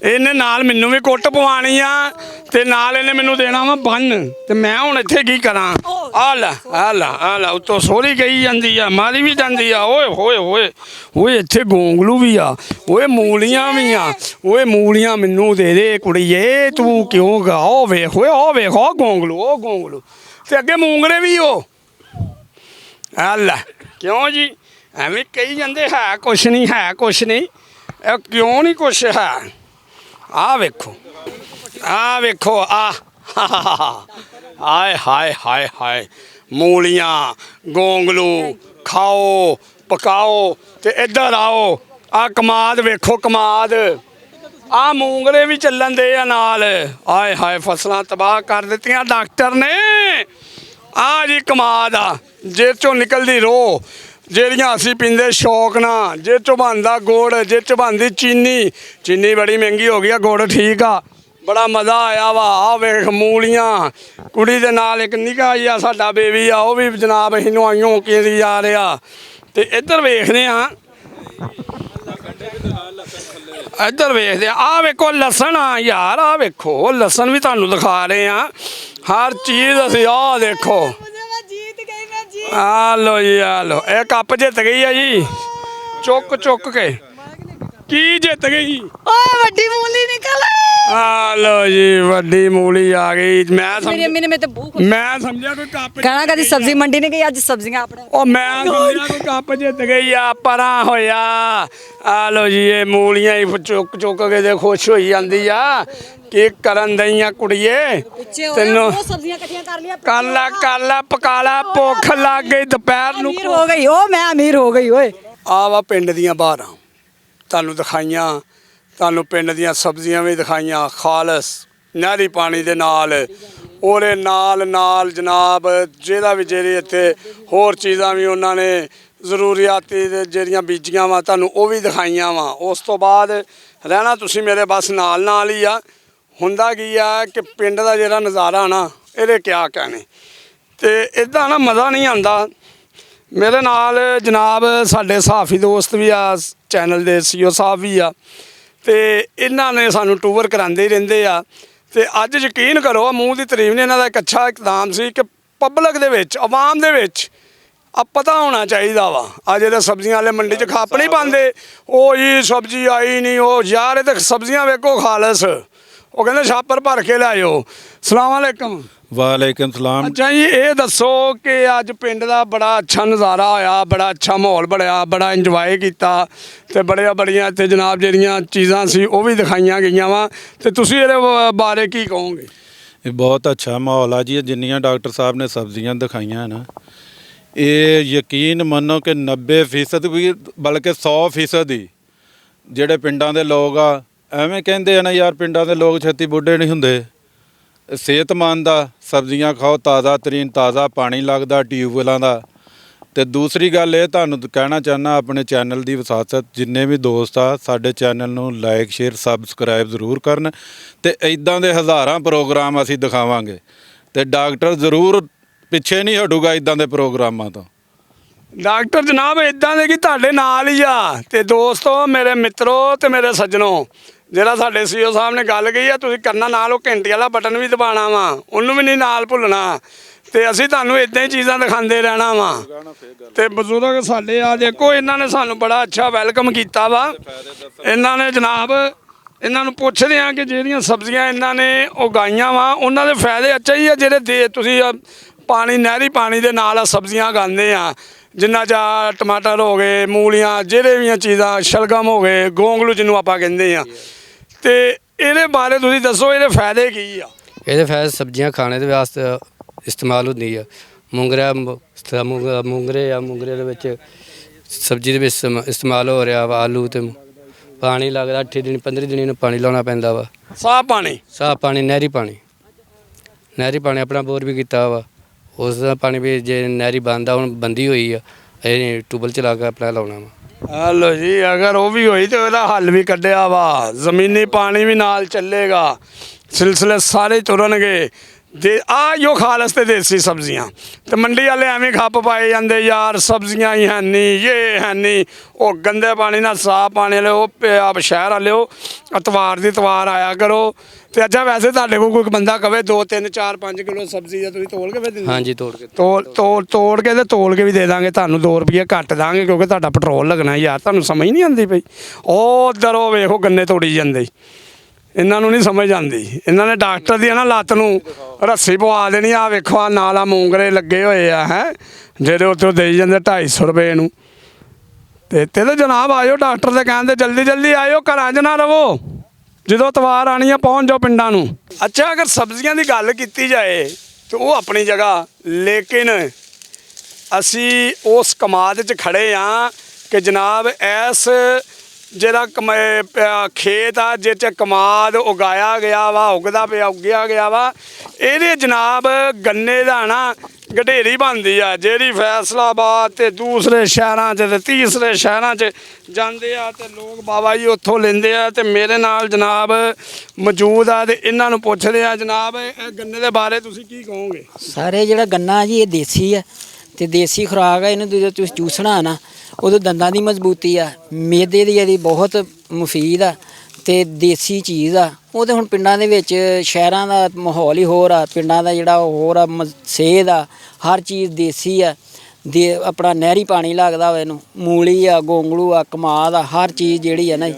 ਇਹਨੇ ਨਾਲ ਮੈਨੂੰ ਵੀ ਕੁੱਟ ਪਵਾਉਣੀ ਆ ਤੇ ਨਾਲ ਇਹਨੇ ਮੈਨੂੰ ਦੇਣਾ ਵਾ ਬੰਨ। ਤੇ ਮੈਂ ਹੁਣ ਇੱਥੇ ਕੀ ਕਰਾਂ? ਆ ਲੈ ਉੱਤੋਂ ਸੋਹਰੀ ਗਈ ਜਾਂਦੀ ਆ, ਮਾਰੀ ਵੀ ਜਾਂਦੀ ਆ। ਓਏ ਇੱਥੇ ਗੋਂਗਲੂ ਵੀ ਆ, ਓਏ ਮੂਲੀਆਂ ਵੀ ਆ। ਓਏ ਮੂਲੀਆਂ ਮੈਨੂੰ ਦੇ ਦੇ ਕੁੜੀਏ, ਤੂੰ ਕਿਉਂ ਗਾ? ਉਹ ਵੇਖ ਉਹ ਗੋਂਗਲੂ ਤੇ ਅੱਗੇ ਮੂੰਗਰੇ ਵੀ ਉਹ। ਆ ਲੈ ਕਿਉਂ ਜੀ ਐਵੇਂ ਕਹੀ ਜਾਂਦੇ ਹੈ ਕੁਛ ਨਹੀਂ, ਹੈ ਕੁਛ ਨਹੀਂ। ਇਹ ਕਿਉਂ ਨਹੀਂ ਕੁਛ ਹੈ? ਆ ਵੇਖੋ ਆ ਹਾਏ ਮੂਲੀਆਂ ਗੋਂਗਲੂ ਖਾਓ ਪਕਾਓ। ਤੇ ਇੱਧਰ ਆਓ, ਆ ਕਮਾਦ ਵੇਖੋ, ਕਮਾਦ ਆ ਮੂੰਗਰੇ ਵੀ ਚੱਲਣ ਦੇ ਆ ਨਾਲ। ਹਾਏ ਫਸਲਾਂ ਤਬਾਹ ਕਰ ਦਿੱਤੀਆਂ ਡਾਕਟਰ ਨੇ। ਆ ਜੀ ਕਮਾਦ ਆ, ਜਿਹ ਚੋਂ ਨਿਕਲਦੀ ਰੋ, ਜਿਹੜੀਆਂ ਅਸੀਂ ਪੀਂਦੇ ਸ਼ੌਕ ਨਾਲ, ਜਿਹ ਚੋਂ ਬਣਦਾ ਗੁੜ, ਜਿਹ ਚੋਂ ਬਣਦੀ ਚੀਨੀ ਬੜੀ ਮਹਿੰਗੀ ਹੋ ਗਈ ਆ। ਗੁੜ ਠੀਕ ਆ, ਬੜਾ ਮਜ਼ਾ ਆਇਆ ਵਾ। ਆ ਵੇਖ ਮੂਲੀਆਂ, ਕੁੜੀ ਦੇ ਨਾਲ ਇੱਕ ਨਿੱਕਾ ਜਿਹਾ ਸਾਡਾ ਬੇਬੀ ਆ, ਉਹ ਵੀ ਜਨਾਬ ਇਹਨੂੰ ਆਈਓ ਕੀ ਜਾ ਰਿਹਾ। ਤੇ ਇੱਧਰ ਵੇਖਦੇ ਆ, ਆ ਵੇਖੋ ਲਸਣ ਆ ਯਾਰ। ਆ ਵੇਖੋ ਲਸਣ ਵੀ ਤੁਹਾਨੂੰ ਦਿਖਾ ਰਹੇ ਆ, ਹਰ ਚੀਜ਼ ਅਸੀਂ। ਆ ਦੇਖੋ ਆ ਲੋ ਜੀ, ਆ ਲੋ ਇਹ ਕੱਪ ਜਿੱਤ ਗਈ ਆ ਜੀ, ਚੁੱਕ ਕੇ। ਕੀ ਜਿੱਤ ਗਈ? ਓਏ ਵੱਡੀ ਮੂਲੀ ਨਿਕਲ ਆ ਲੋ ਜੀ ਵੱਡੀ ਮੂਲੀ ਆ ਗਈ। ਮੈਂ ਸਮਝਿਆ ਕੋਈ ਕੱਪ ਕਹਿਣਾ ਕਦੀ ਸਬਜ਼ੀ ਮੰਡੀ ਨਹੀਂ ਗਈ, ਅੱਜ ਸਬਜ਼ੀਆਂ ਆਪਣੇ। ਉਹ ਮੈਂ ਸਮਝਿਆ ਕੋਈ ਕੱਪ ਜਿੱਤ ਗਈ ਆ, ਪਰਾਂ ਹੋਇਆ। ਆ ਲੋ ਜੀ ਇਹ ਮੂਲੀਆਂ ਹੀ ਚੁੱਕ ਕੇ ਤੇ ਖੁਸ਼ ਹੋਈ ਜਾਂਦੀ ਆ। ਕੀ ਕਰਨ ਦਈਆਂ ਕੁੜੀਏ ਤੈਨੂੰ? ਸਬਜ਼ੀਆਂ ਇਕੱਠੀਆਂ ਕਰ ਲਿਆ, ਕਰ ਲੈ ਪਕਾ ਲੈ, ਭੁੱਖ ਲੱਗ ਗਈ ਦੁਪਹਿਰ ਨੂੰ। ਅਮੀਰ ਹੋ ਗਈ ਉਹ, ਮੈਂ ਅਮੀਰ ਹੋ ਗਈ ਓਏ। ਆ ਵਾ ਪਿੰਡ ਦੀਆਂ ਬਾਹਰਾਂ ਤੁਹਾਨੂੰ ਦਿਖਾਈਆਂ, ਤੁਹਾਨੂੰ ਪਿੰਡ ਦੀਆਂ ਸਬਜ਼ੀਆਂ ਵੀ ਦਿਖਾਈਆਂ, ਖਾਲਸ ਨਹਿਰੀ ਪਾਣੀ ਦੇ ਨਾਲ ਉਹਦੇ ਨਾਲ ਜਨਾਬ ਜਿਹਦਾ ਵੀ ਜਿਹੜੇ ਇੱਥੇ ਹੋਰ ਚੀਜ਼ਾਂ ਵੀ ਉਹਨਾਂ ਨੇ ਜ਼ਰੂਰੀਆਤੀ ਦੇ ਜਿਹੜੀਆਂ ਬੀਜੀਆਂ ਵਾ ਤੁਹਾਨੂੰ ਉਹ ਵੀ ਦਿਖਾਈਆਂ ਵਾ। ਉਸ ਤੋਂ ਬਾਅਦ ਰਹਿਣਾ ਤੁਸੀਂ ਮੇਰੇ ਬਸ ਨਾਲ ਹੀ ਆ। ਹੁੰਦਾ ਕੀ ਆ ਕਿ ਪਿੰਡ ਦਾ ਜਿਹੜਾ ਨਜ਼ਾਰਾ ਨਾ ਇਹਦੇ ਕਿਆ ਕਹਿਣੇ, ਤੇ ਇਦਾਂ ਨਾ ਮਜ਼ਾ ਨਹੀਂ ਆਉਂਦਾ। ਮੇਰੇ ਨਾਲ ਜਨਾਬ ਸਾਡੇ ਸਾਫੀ ਦੋਸਤ ਵੀ ਆ, ਚੈਨਲ ਦੇ CEO ਸਾਹਿਬ ਵੀ ਆ, ਤੇ ਇਹਨਾਂ ਨੇ ਸਾਨੂੰ ਟੂਰ ਕਰਾਉਂਦੇ ਹੀ ਰਹਿੰਦੇ ਆ। ਤੇ ਅੱਜ ਯਕੀਨ ਕਰੋ, ਮੂੰਹ ਦੀ ਤਾਰੀਫ ਨਹੀਂ, ਇਹਨਾਂ ਦਾ ਇੱਕ ਅੱਛਾ ਇਕਦਾਮ ਸੀ ਕਿ ਪਬਲਿਕ ਦੇ ਵਿੱਚ, ਆਵਾਮ ਦੇ ਵਿੱਚ ਆ ਪਤਾ ਹੋਣਾ ਚਾਹੀਦਾ ਵਾ। ਆ ਜਿਹੜੇ ਸਬਜ਼ੀਆਂ ਵਾਲੇ ਮੰਡੀ 'ਚ ਖੱਪ ਨਹੀਂ ਪਾਉਂਦੇ, ਉਹ ਜੀ ਸਬਜ਼ੀ ਆਈ ਨਹੀਂ, ਉਹ ਯਾਰ ਇਹ ਤਾਂ ਸਬਜ਼ੀਆਂ ਵੇਖੋ ਖਾਲਸ, ਉਹ ਕਹਿੰਦੇ ਛਾਪਰ ਭਰ ਕੇ ਲਿਆਇਓ। ਸਲਾਮ ਅਲੈਕਮ। ਵਾਲੇਕਮ ਸਲਾਮ। ਅੱਛਾ ਜੀ, ਇਹ ਦੱਸੋ ਕਿ ਅੱਜ ਪਿੰਡ ਦਾ ਬੜਾ ਅੱਛਾ ਨਜ਼ਾਰਾ ਹੋਇਆ, ਬੜਾ ਅੱਛਾ ਮਾਹੌਲ ਬਣਿਆ, ਬੜਾ ਇੰਜੋਏ ਕੀਤਾ, ਤੇ ਬੜੀਆਂ ਇੱਥੇ ਜਨਾਬ ਜਿਹੜੀਆਂ ਚੀਜ਼ਾਂ ਸੀ ਉਹ ਵੀ ਦਿਖਾਈਆਂ ਗਈਆਂ ਵਾ, ਤੇ ਤੁਸੀਂ ਇਹਦੇ ਬਾਰੇ ਕੀ ਕਹੋਗੇ? ਇਹ ਬਹੁਤ ਅੱਛਾ ਮਾਹੌਲ ਆ ਜੀ। ਜਿੰਨੀਆਂ ਡਾਕਟਰ ਸਾਹਿਬ ਨੇ ਸਬਜ਼ੀਆਂ ਦਿਖਾਈਆਂ ਨਾ, ਇਹ ਯਕੀਨ ਮੰਨੋ ਕਿ 90% ਵੀ ਬਲਕਿ 100% ਹੀ ਜਿਹੜੇ ਪਿੰਡਾਂ ਦੇ ਲੋਕ ਆ ਐਵੇਂ ਕਹਿੰਦੇ ਆ ਨਾ ਯਾਰ ਪਿੰਡਾਂ ਦੇ ਲੋਕ ਛੇਤੀ ਬੁੱਢੇ ਨਹੀਂ ਹੁੰਦੇ। ਸਿਹਤਮੰਦ ਆ, ਸਬਜ਼ੀਆਂ ਖਾਓ, ਤਾਜ਼ਾ ਤਰੀਨ ਤਾਜ਼ਾ ਪਾਣੀ ਲੱਗਦਾ ਟਿਊਬਵੈਲਾਂ ਦਾ। ਤੇ ਦੂਸਰੀ ਗੱਲ ਇਹ ਤੁਹਾਨੂੰ ਕਹਿਣਾ ਚਾਹੁੰਦਾ, ਆਪਣੇ ਚੈਨਲ ਦੀ ਵਿਸਾਸਤ ਜਿੰਨੇ ਵੀ ਦੋਸਤ ਆ ਸਾਡੇ ਚੈਨਲ ਨੂੰ ਲਾਈਕ ਸ਼ੇਅਰ ਸਬਸਕ੍ਰਾਈਬ ਜ਼ਰੂਰ ਕਰਨ, ਤੇ ਇੱਦਾਂ ਦੇ ਹਜ਼ਾਰਾਂ ਪ੍ਰੋਗਰਾਮ ਅਸੀਂ ਦਿਖਾਵਾਂਗੇ, ਤੇ ਡਾਕਟਰ ਜ਼ਰੂਰ ਪਿੱਛੇ ਨਹੀਂ ਹਟੂਗਾ ਇੱਦਾਂ ਦੇ ਪ੍ਰੋਗਰਾਮਾਂ ਤੋਂ। ਡਾਕਟਰ ਜਨਾਬ ਇੱਦਾਂ ਦੇ ਕਿ ਤੁਹਾਡੇ ਨਾਲ ਹੀ ਆ। ਤੇ ਦੋਸਤੋ, ਮੇਰੇ ਮਿੱਤਰੋ ਤੇ ਮੇਰੇ ਸੱਜਣੋ, ਜਿਹੜਾ ਸਾਡੇ CEO ਸਾਹਿਬ ਨੇ ਗੱਲ ਕਹੀ ਆ, ਤੁਸੀਂ ਕਰਨਾ ਨਾਲ ਉਹ ਘੰਟੀ ਵਾਲਾ ਬਟਨ ਵੀ ਦਬਾਉਣਾ ਵਾ, ਉਹਨੂੰ ਵੀ ਨਹੀਂ ਨਾਲ ਭੁੱਲਣਾ, ਤੇ ਅਸੀਂ ਤੁਹਾਨੂੰ ਇਦਾਂ ਹੀ ਚੀਜ਼ਾਂ ਦਿਖਾਉਂਦੇ ਰਹਿਣਾ ਵਾ। ਤੇ ਬਜ਼ੁਰਗ ਸਾਡੇ ਆ ਦੇਖੋ, ਇਹਨਾਂ ਨੇ ਸਾਨੂੰ ਬੜਾ ਅੱਛਾ ਵੈਲਕਮ ਕੀਤਾ ਵਾ। ਇਹਨਾਂ ਨੇ ਜਨਾਬ, ਇਹਨਾਂ ਨੂੰ ਪੁੱਛਦੇ ਆ ਕਿ ਜਿਹੜੀਆਂ ਸਬਜ਼ੀਆਂ ਇਹਨਾਂ ਨੇ ਉਗਾਈਆਂ ਵਾ ਉਹਨਾਂ ਦੇ ਫਾਇਦੇ ਅੱਛਾ ਹੀ ਆ, ਜਿਹੜੇ ਤੁਸੀਂ ਪਾਣੀ ਨਹਿਰੀ ਪਾਣੀ ਦੇ ਨਾਲ ਸਬਜ਼ੀਆਂ ਉਗਾਉਂਦੇ ਆ, ਜਿੰਨਾ ਚਾ ਟਮਾਟਰ ਹੋ ਗਏ, ਮੂਲੀਆਂ, ਜਿਹੜੇ ਵੀ ਚੀਜ਼ਾਂ, ਸ਼ਲਗਮ ਹੋ ਗਏ, ਗੋਂਗਲੂ ਜਿਹਨੂੰ ਆਪਾਂ ਕਹਿੰਦੇ ਆ, ਤੇ ਇਹਦੇ ਬਾਰੇ ਤੁਸੀਂ ਦੱਸੋ ਇਹਦੇ ਫਾਇਦੇ ਕੀ ਆ? ਇਹਦੇ ਫਾਇਦੇ ਸਬਜ਼ੀਆਂ ਖਾਣੇ ਦੇ ਵਾਸਤੇ ਇਸਤੇਮਾਲ ਹੁੰਦੀ ਆ। ਮੂੰਗਰੇ ਦੇ ਵਿੱਚ ਸਬਜ਼ੀ ਦੇ ਵਿੱਚ ਇਸਤੇਮਾਲ ਹੋ ਰਿਹਾ ਵਾ। ਆਲੂ ਤੇ ਪਾਣੀ ਲੱਗਦਾ 8 ਦਿਨ 15 ਦਿਨ ਨੂੰ ਪਾਣੀ ਲਾਉਣਾ ਪੈਂਦਾ ਵਾ। ਸਾਫ਼ ਪਾਣੀ ਨਹਿਰੀ ਪਾਣੀ ਆਪਣਾ ਬੋਰ ਵੀ ਕੀਤਾ ਵਾ, ਉਸ ਦਾ ਪਾਣੀ ਵੀ ਜੇ ਨਹਿਰੀ ਬੰਦ ਆ, ਹੁਣ ਬੰਦੀ ਹੋਈ ਆ, ਇਹ ਟੂਬਲ ਚਲਾ ਕੇ ਆਪਣਾ ਲਾਉਣਾ ਵਾ। ਹਲੋ ਜੀ, ਅਗਰ ਉਹ ਵੀ ਹੋਈ ਤੇ ਉਹਦਾ ਹੱਲ ਵੀ ਕੱਢਿਆ ਵਾ, ਜ਼ਮੀਨੀ ਪਾਣੀ ਵੀ ਨਾਲ ਚੱਲੇਗਾ, ਸਿਲਸਿਲੇ ਸਾਰੇ ਤੁਰਨਗੇ। ਦੇ ਆਇਓ ਖਾਲਸ ਤੇ ਦੇਸੀ ਸਬਜ਼ੀਆਂ, ਤੇ ਮੰਡੀ ਵਾਲੇ ਐਵੇਂ ਖੱਪ ਪਾਏ ਜਾਂਦੇ ਯਾਰ ਸਬਜ਼ੀਆਂ ਹੀ ਹੈ ਨਹੀਂ, ਇਹ ਹੈ ਨਹੀਂ, ਉਹ ਗੰਦੇ ਪਾਣੀ ਨਾਲ ਸਾਫ਼ ਪਾਣੀ ਲਿਓ, ਆਪ ਸ਼ਹਿਰ ਵਾਲਿਓ ਇਤਵਾਰ ਦੀ ਇਤਵਾਰ ਆਇਆ ਕਰੋ। ਤੇ ਅੱਛਾ, ਵੈਸੇ ਤੁਹਾਡੇ ਕੋਲ ਕੋਈ ਬੰਦਾ ਕਵੇ 2 3 4 5 ਕਿਲੋ ਸਬਜ਼ੀ ਆ, ਤੁਸੀਂ ਤੋਲ ਕੇ ਫਿਰ ਦਿੰਦੇ? ਹਾਂਜੀ, ਤੋੜ ਕੇ ਤੇ ਤੋਲ ਕੇ ਵੀ ਦੇ ਦਾਂਗੇ ਤੁਹਾਨੂੰ, 2 ਰੁਪਏ ਘੱਟ ਦਾਂਗੇ, ਕਿਉਂਕਿ ਤੁਹਾਡਾ ਪੈਟਰੋਲ ਲੱਗਣਾ ਯਾਰ। ਤੁਹਾਨੂੰ ਸਮਝ ਨਹੀਂ ਆਉਂਦੀ ਪਈ? ਉਹ ਉੱਧਰ ਉਹ ਵੇਖੋ ਗੰਨੇ ਤੋੜੀ ਜਾਂਦੇ, ਇਹਨਾਂ ਨੂੰ ਨਹੀਂ ਸਮਝ ਆਉਂਦੀ। ਇਹਨਾਂ ਨੇ ਡਾਕਟਰ ਦੀ ਨਾ ਲੱਤ ਨੂੰ ਰੱਸੀ ਪਵਾ ਦੇਣੀ। ਆ ਵੇਖੋ, ਆ ਨਾਲ ਆ ਮੂੰਗਰੇ ਲੱਗੇ ਹੋਏ ਆ, ਹੈ ਜਿਹੜੇ ਉੱਥੇ ਦੇਈ ਜਾਂਦੇ 250 ਰੁਪਏ ਨੂੰ। ਤੇ ਜਨਾਬ ਆਇਓ, ਡਾਕਟਰ ਦੇ ਕਹਿੰਦੇ ਜਲਦੀ ਆਇਓ, ਘਰਾਂ 'ਚ ਨਾ ਰਵੋ, ਜਦੋਂ ਤਵਾਰ ਆਣੀ ਆ ਪਹੁੰਚ ਜਾਓ ਪਿੰਡਾਂ ਨੂੰ। ਅੱਛਾ, ਅਗਰ ਸਬਜ਼ੀਆਂ ਦੀ ਗੱਲ ਕੀਤੀ ਜਾਏ ਤਾਂ ਉਹ ਆਪਣੀ ਜਗ੍ਹਾ, ਲੇਕਿਨ ਅਸੀਂ ਉਸ ਕਮਾਦ 'ਚ ਖੜੇ ਆ ਕਿ ਜਨਾਬ ਇਸ ਜਿਹੜਾ ਖੇਤ ਆ ਜਿਹ 'ਚ ਕਮਾਦ ਉਗਾਇਆ ਗਿਆ ਵਾ, ਉੱਗਿਆ ਗਿਆ ਵਾ, ਇਹਦੇ ਜਨਾਬ ਗੰਨੇ ਦਾ ਨਾ ਗਢੇਰੀ ਬਣਦੀ ਆ, ਜਿਹੜੀ ਫੈਸਲਾਬਾਦ ਤੇ ਦੂਸਰੇ ਸ਼ਹਿਰਾਂ 'ਚ ਤੇ ਤੀਸਰੇ ਸ਼ਹਿਰਾਂ 'ਚ ਜਾਂਦੇ ਆ, ਤੇ ਲੋਕ ਬਾਬਾ ਜੀ ਉੱਥੋਂ ਲੈਂਦੇ ਆ। ਤੇ ਮੇਰੇ ਨਾਲ ਜਨਾਬ ਮੌਜੂਦ ਆ, ਤੇ ਇਹਨਾਂ ਨੂੰ ਪੁੱਛਦੇ ਆ ਜਨਾਬ ਇਹ ਗੰਨੇ ਦੇ ਬਾਰੇ ਤੁਸੀਂ ਕੀ ਕਹੋਗੇ? ਸਾਰੇ ਜਿਹੜਾ ਗੰਨਾ ਜੀ ਇਹ ਦੇਸੀ ਆ, ਤੇ ਦੇਸੀ ਖੁਰਾਕ ਆ। ਇਹਨੂੰ ਜਦੋਂ ਤੁਸੀਂ ਚੂਸਣਾ ਨਾ, ਉਦੋਂ ਦੰਦਾਂ ਦੀ ਮਜ਼ਬੂਤੀ ਆ, ਮੈਦੇ ਦੀ ਇਹਦੀ ਬਹੁਤ ਮੁਫੀਦ ਆ, ਤੇ ਦੇਸੀ ਚੀਜ਼ ਆ। ਉਹ ਤਾਂ ਹੁਣ ਪਿੰਡਾਂ ਦੇ ਵਿੱਚ, ਸ਼ਹਿਰਾਂ ਦਾ ਮਾਹੌਲ ਹੀ ਹੋਰ ਆ, ਪਿੰਡਾਂ ਦਾ ਜਿਹੜਾ ਹੋਰ ਆ, ਸੇਧ ਆ, ਹਰ ਚੀਜ਼ ਦੇਸੀ ਆ। ਆਪਣਾ ਨਹਿਰੀ ਪਾਣੀ ਲੱਗਦਾ ਵਾ ਇਹਨੂੰ, ਮੂਲੀ ਆ, ਗੋਂਗਲੂ ਆ, ਕਮਾਦ ਆ, ਹਰ ਚੀਜ਼ ਜਿਹੜੀ ਆ ਨਾ,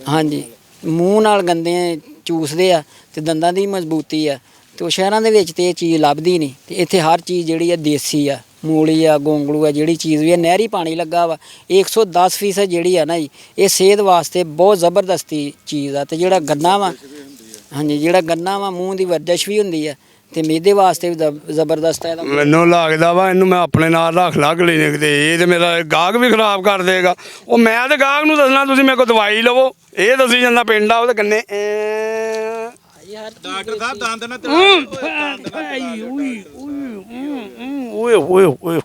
ਹਾਂਜੀ, ਮੂੰਹ ਨਾਲ ਗੰਦੇ ਚੂਸਦੇ ਆ, ਤੇ ਦੰਦਾਂ ਦੀ ਮਜ਼ਬੂਤੀ ਆ। ਤੇ ਉਹ ਸ਼ਹਿਰਾਂ ਦੇ ਵਿੱਚ ਤੇ ਇਹ ਚੀਜ਼ ਲੱਭਦੀ ਨਹੀਂ, ਤੇ ਇੱਥੇ ਹਰ ਚੀਜ਼ ਜਿਹੜੀ ਆ ਦੇਸੀ ਆ। ਮੂਲੀ ਆ, ਗੋਂਗਲੂ ਆ, ਜਿਹੜੀ ਚੀਜ਼ ਵੀ ਆ, ਨਹਿਰੀ ਪਾਣੀ ਲੱਗਾ ਵਾ। 110% ਜਿਹੜੀ ਆ ਨਾ ਜੀ, ਇਹ ਸਿਹਤ ਵਾਸਤੇ ਬਹੁਤ ਜ਼ਬਰਦਸਤੀ ਚੀਜ਼ ਆ। ਤੇ ਜਿਹੜਾ ਗੰਨਾ ਵਾ, ਹਾਂਜੀ, ਜਿਹੜਾ ਗੰਨਾ ਵਾ, ਮੂੰਹ ਦੀ ਵਰਜਿਸ਼ ਵੀ ਹੁੰਦੀ ਆ, ਤੇ ਮੈਦੇ ਵਾਸਤੇ ਵੀ ਜ਼ਬਰਦਸਤ ਹੈ। ਮੈਨੂੰ ਲੱਗਦਾ ਵਾ ਇਹਨੂੰ ਮੈਂ ਆਪਣੇ ਨਾਲ ਰੱਖ ਲਾ ਕਲੀਨਿਕ ਤੇ, ਇਹ ਤੇ ਮੇਰਾ ਗਾਹਕ ਵੀ ਖਰਾਬ ਕਰ ਦੇਗਾ। ਉਹ ਮੈਂ ਤੇ ਗਾਹਕ ਨੂੰ ਦੱਸਣਾ ਤੁਸੀਂ ਮੇਰੇ ਕੋਲ ਦਵਾਈ ਲਵੋ, ਇਹ ਦੱਸੀ ਜਾਂਦਾ ਪਿੰਡ ਆ ਉਹਦੇ ਗੰਨੇ ਡਾਕਟਰ ਸਾਹਿਬ ਦੰਦ ਨਾ ਓਏ ਓਏ ਓਏ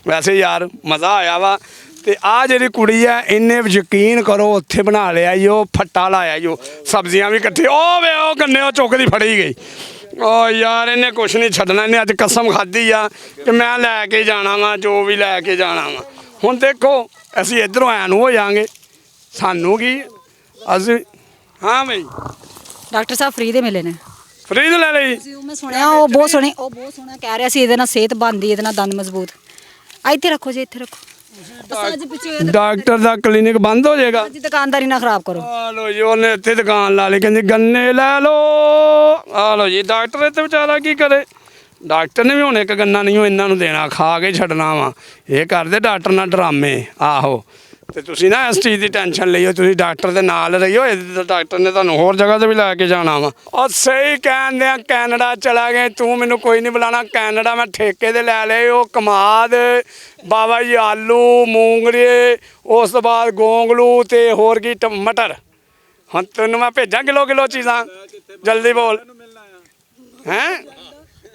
ਵੈਸੇ ਯਾਰ ਮਜ਼ਾ ਆਇਆ ਵਾ ਤੇ ਆ ਜਿਹੜੀ ਕੁੜੀ ਆ ਇਹਨੇ ਯਕੀਨ ਕਰੋ ਉੱਥੇ ਬਣਾ ਲਿਆ ਈ ਉਹ ਫੱਟਾ ਲਾਇਆ ਈ ਉਹ ਸਬਜ਼ੀਆਂ ਵੀ ਇਕੱਠੇ ਉਹ ਵੇ ਉਹ ਗੰਨੇ ਉਹ ਚੁੱਕਦੀ ਫੜੀ ਗਈ ਓ ਯਾਰ ਇਹਨੇ ਕੁਛ ਨਹੀਂ ਛੱਡਣਾ ਇਹਨੇ ਅੱਜ ਕਸਮ ਖਾਧੀ ਆ ਕਿ ਮੈਂ ਲੈ ਕੇ ਜਾਣਾ ਵਾ ਜੋ ਵੀ ਲੈ ਕੇ ਜਾਣਾ ਵਾ ਹੁਣ ਦੇਖੋ ਅਸੀਂ ਇੱਧਰੋਂ ਆਇਆ ਨੂੰ ਹੋ ਜਾਾਂਗੇ ਸਾਨੂੰ ਕੀ ਅਸੀਂ ਹਾਂ ਬਈ ਡਾਕਟਰ ਸਾਹਿਬ ਫ੍ਰੀ ਦੇ ਮਿਲੇ ਨੇ ਫਰੀਦ ਲੈ ਲਈ ਉਹ ਮੈਂ ਸੁਣਿਆ ਉਹ ਬਹੁਤ ਸੋਹਣਾ ਕਹਿ ਰਿਹਾ ਸੀ ਇਹਦੇ ਨਾਲ ਸਿਹਤ ਬਣਦੀ ਇਹਦੇ ਨਾਲ ਦੰਦ ਮਜ਼ਬੂਤ ਇੱਥੇ ਰੱਖੋ ਜੀ ਇੱਥੇ ਰੱਖੋ ਬਸ ਅੱਜ ਪਿੱਛੇ ਡਾਕਟਰ ਦਾ ਕਲੀਨਿਕ ਬੰਦ ਹੋ ਜਾਏਗਾ ਅੱਜ ਦੁਕਾਨਦਾਰੀ ਨਾ ਖਰਾਬ ਕਰੋ ਆ ਲੋ ਜੀ ਉਹਨੇ ਇੱਥੇ ਦੁਕਾਨ ਲਾ ਲਈ ਕਹਿੰਦੀ ਗੰਨੇ ਲੈ ਲੋ ਆ ਲੋ ਜੀ ਡਾਕਟਰ ਇੱਥੇ ਵਿਚਾਰਾ ਕੀ ਕਰੇ ਡਾਕਟਰ ਨੇ ਵੀ ਹੁਣ ਇੱਕ ਗੰਨਾ ਨਹੀਂ ਇਹਨਾਂ ਨੂੰ ਦੇਣਾ ਖਾ ਕੇ ਛੱਡਣਾ ਵਾ ਇਹ ਕਰਦੇ ਡਾਕਟਰ ਨਾਲ ਡਰਾਮੇ ਆਹੋ ਤੇ ਤੁਸੀਂ ਨਾ ਇਸ ਚੀਜ਼ ਦੀ ਟੈਨਸ਼ਨ ਲਈਓ ਤੁਸੀਂ ਡਾਕਟਰ ਦੇ ਨਾਲ ਰਹੀਓ ਡਾਕਟਰ ਨੇ ਤੁਹਾਨੂੰ ਹੋਰ ਜਗ੍ਹਾ ਤੇ ਵੀ ਲੈ ਕੇ ਜਾਣਾ ਵਾ ਉਹ ਸਹੀ ਕਹਿੰਦੇ ਆ ਕੈਨੇਡਾ ਚਲਾ ਗਏ ਤੂੰ ਮੈਨੂੰ ਕੋਈ ਨਹੀਂ ਬੁਲਾਣਾ ਕੈਨੇਡਾ ਮੈਂ ਠੇਕੇ ਤੇ ਲੈ ਲਏ ਉਹ ਕਮਾਦ ਬਾਬਾ ਜੀ ਆਲੂ ਮੂੰਗਰੇ ਉਸ ਤੋਂ ਬਾਅਦ ਗੋਂਗਲੂ ਤੇ ਹੋਰ ਕੀ ਮਟਰ ਹੁਣ ਤੈਨੂੰ ਮੈਂ ਭੇਜਾਂ ਕਿਲੋ ਚੀਜ਼ਾਂ ਜਲਦੀ ਬੋਲ ਹੈਂ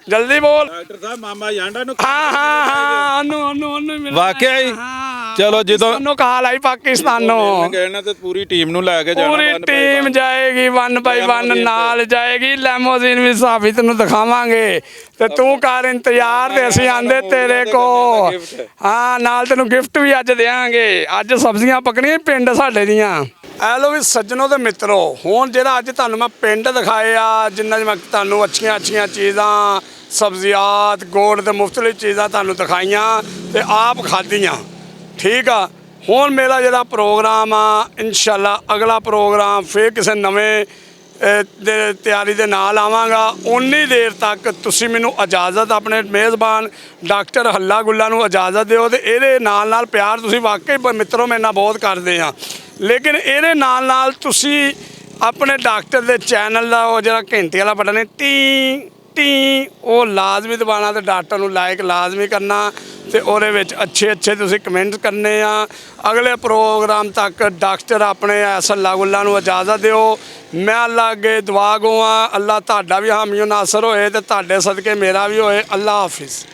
ਜਲਦੀ ਬੋਲ ਡਾਕਟਰ ਸਾਹਿਬ ਮਾਮਾ ਜਾਂਡਾ ਨੂੰ ਹਾਂ ਉਹਨੂੰ ਮਿਲਣਾ ਵਾਕਿਆ ਹੀ ਚਲੋ ਜਦੋਂ ਉਹਨੂੰ ਕਾਲ ਆਈ ਪਾਕਿਸਤਾਨੋਂ ਕਹਿਣਾ ਤੇ ਪੂਰੀ ਟੀਮ ਨੂੰ ਲੈ ਕੇ ਜਾਣਾ ਪੂਰੀ ਟੀਮ ਜਾਏਗੀ 1 ਬਾਈ 1 ਨਾਲ ਜਾਏਗੀ ਲੈਮੋਜ਼ੀਨ ਵੀ ਸਾਬਿਤ ਨੂੰ ਦਿਖਾਵਾਂਗੇ ਤੇ ਤੂੰ ਕਰ ਇੰਤਜ਼ਾਰ ਤੇ ਅਸੀਂ ਆਂਦੇ ਤੇਰੇ ਕੋ ਹਾਂ ਨਾਲ ਤੈਨੂੰ ਗਿਫਟ ਵੀ ਅੱਜ ਦੇਵਾਂਗੇ ਅੱਜ ਸਬਜ਼ੀਆਂ ਪਕਣੀਆਂ ਪਿੰਡ ਸਾਡੇ ਦੀਆਂ ਐ ਲੋ ਵੀ ਸੱਜਣੋ ਤੇ ਮਿੱਤਰੋ ਹੁਣ ਜਿਹੜਾ ਅੱਜ ਤੁਹਾਨੂੰ ਮੈਂ ਪਿੰਡ ਦਿਖਾਏ ਆ ਜਿੰਨਾ ਮੈਂ ਤੁਹਾਨੂੰ ਅੱਛੀਆਂ ਚੀਜ਼ਾਂ ਸਬਜ਼ੀਆਤ ਗੋੜ ਤੇ ਮੁਫਤਲਿਫ ਚੀਜ਼ਾਂ ਤੁਹਾਨੂੰ ਦਿਖਾਈਆਂ ਤੇ ਆਪ ਖਾਧੀਆਂ ਠੀਕ ਆ ਹੁਣ ਮੇਰਾ ਜਿਹੜਾ ਪ੍ਰੋਗਰਾਮ ਆ ਇਨਸ਼ਾਅੱਲਾ ਅਗਲਾ ਪ੍ਰੋਗਰਾਮ ਫਿਰ ਕਿਸੇ ਨਵੇਂ ਦੇ ਤਿਆਰੀ ਦੇ ਨਾਲ ਆਵਾਂਗਾ ਉਨੀ ਦੇਰ ਤੱਕ ਤੁਸੀਂ ਮੈਨੂੰ ਇਜਾਜ਼ਤ ਆਪਣੇ ਮੇਜ਼ਬਾਨ ਡਾਕਟਰ ਹੱਲਾ ਗੁੱਲਾ ਨੂੰ ਇਜਾਜ਼ਤ ਦਿਓ ਤੇ ਇਹਦੇ ਨਾਲ ਪਿਆਰ ਤੁਸੀਂ ਵਾਕਈ ਮਿੱਤਰੋ ਮੇਰੇ ਨਾਲ ਬਹੁਤ ਕਰਦੇ ਆ ਲੇਕਿਨ ਇਹਦੇ ਨਾਲ ਤੁਸੀਂ ਆਪਣੇ ਡਾਕਟਰ ਦੇ ਚੈਨਲ ਦਾ ਉਹ ਜਿਹੜਾ ਘੰਟੇ ਵਾਲਾ ਬਟਨ ਹੈ ਟੀ ਉਹ ਲਾਜ਼ਮੀ ਦਬਾਉਣਾ ਤੇ ਡਾਕਟਰ ਨੂੰ ਲਾਈਕ ਲਾਜ਼ਮੀ ਕਰਨਾ ਤੇ ਉਹਦੇ ਵਿੱਚ ਅੱਛੇ ਤੁਸੀਂ ਕਮੈਂਟ ਕਰਨੇ ਆ ਅਗਲੇ ਪ੍ਰੋਗਰਾਮ ਤੱਕ ਡਾਕਟਰ ਆਪਣੇ ਹੱਲਾ ਗੁੱਲਾ ਨੂੰ ਇਜਾਜ਼ਤ ਦਿਓ ਮੈਂ ਅੱਲਾ ਅੱਗੇ ਦੁਆ ਗੋਆਂ ਅੱਲਾ ਤੁਹਾਡਾ ਵੀ ਹਾਮੀ ਨਾਸਰ ਹੋਏ ਤੇ ਤੁਹਾਡੇ ਸਦਕੇ ਮੇਰਾ ਵੀ ਹੋਏ ਅੱਲਾ ਹਾਫਿਜ਼।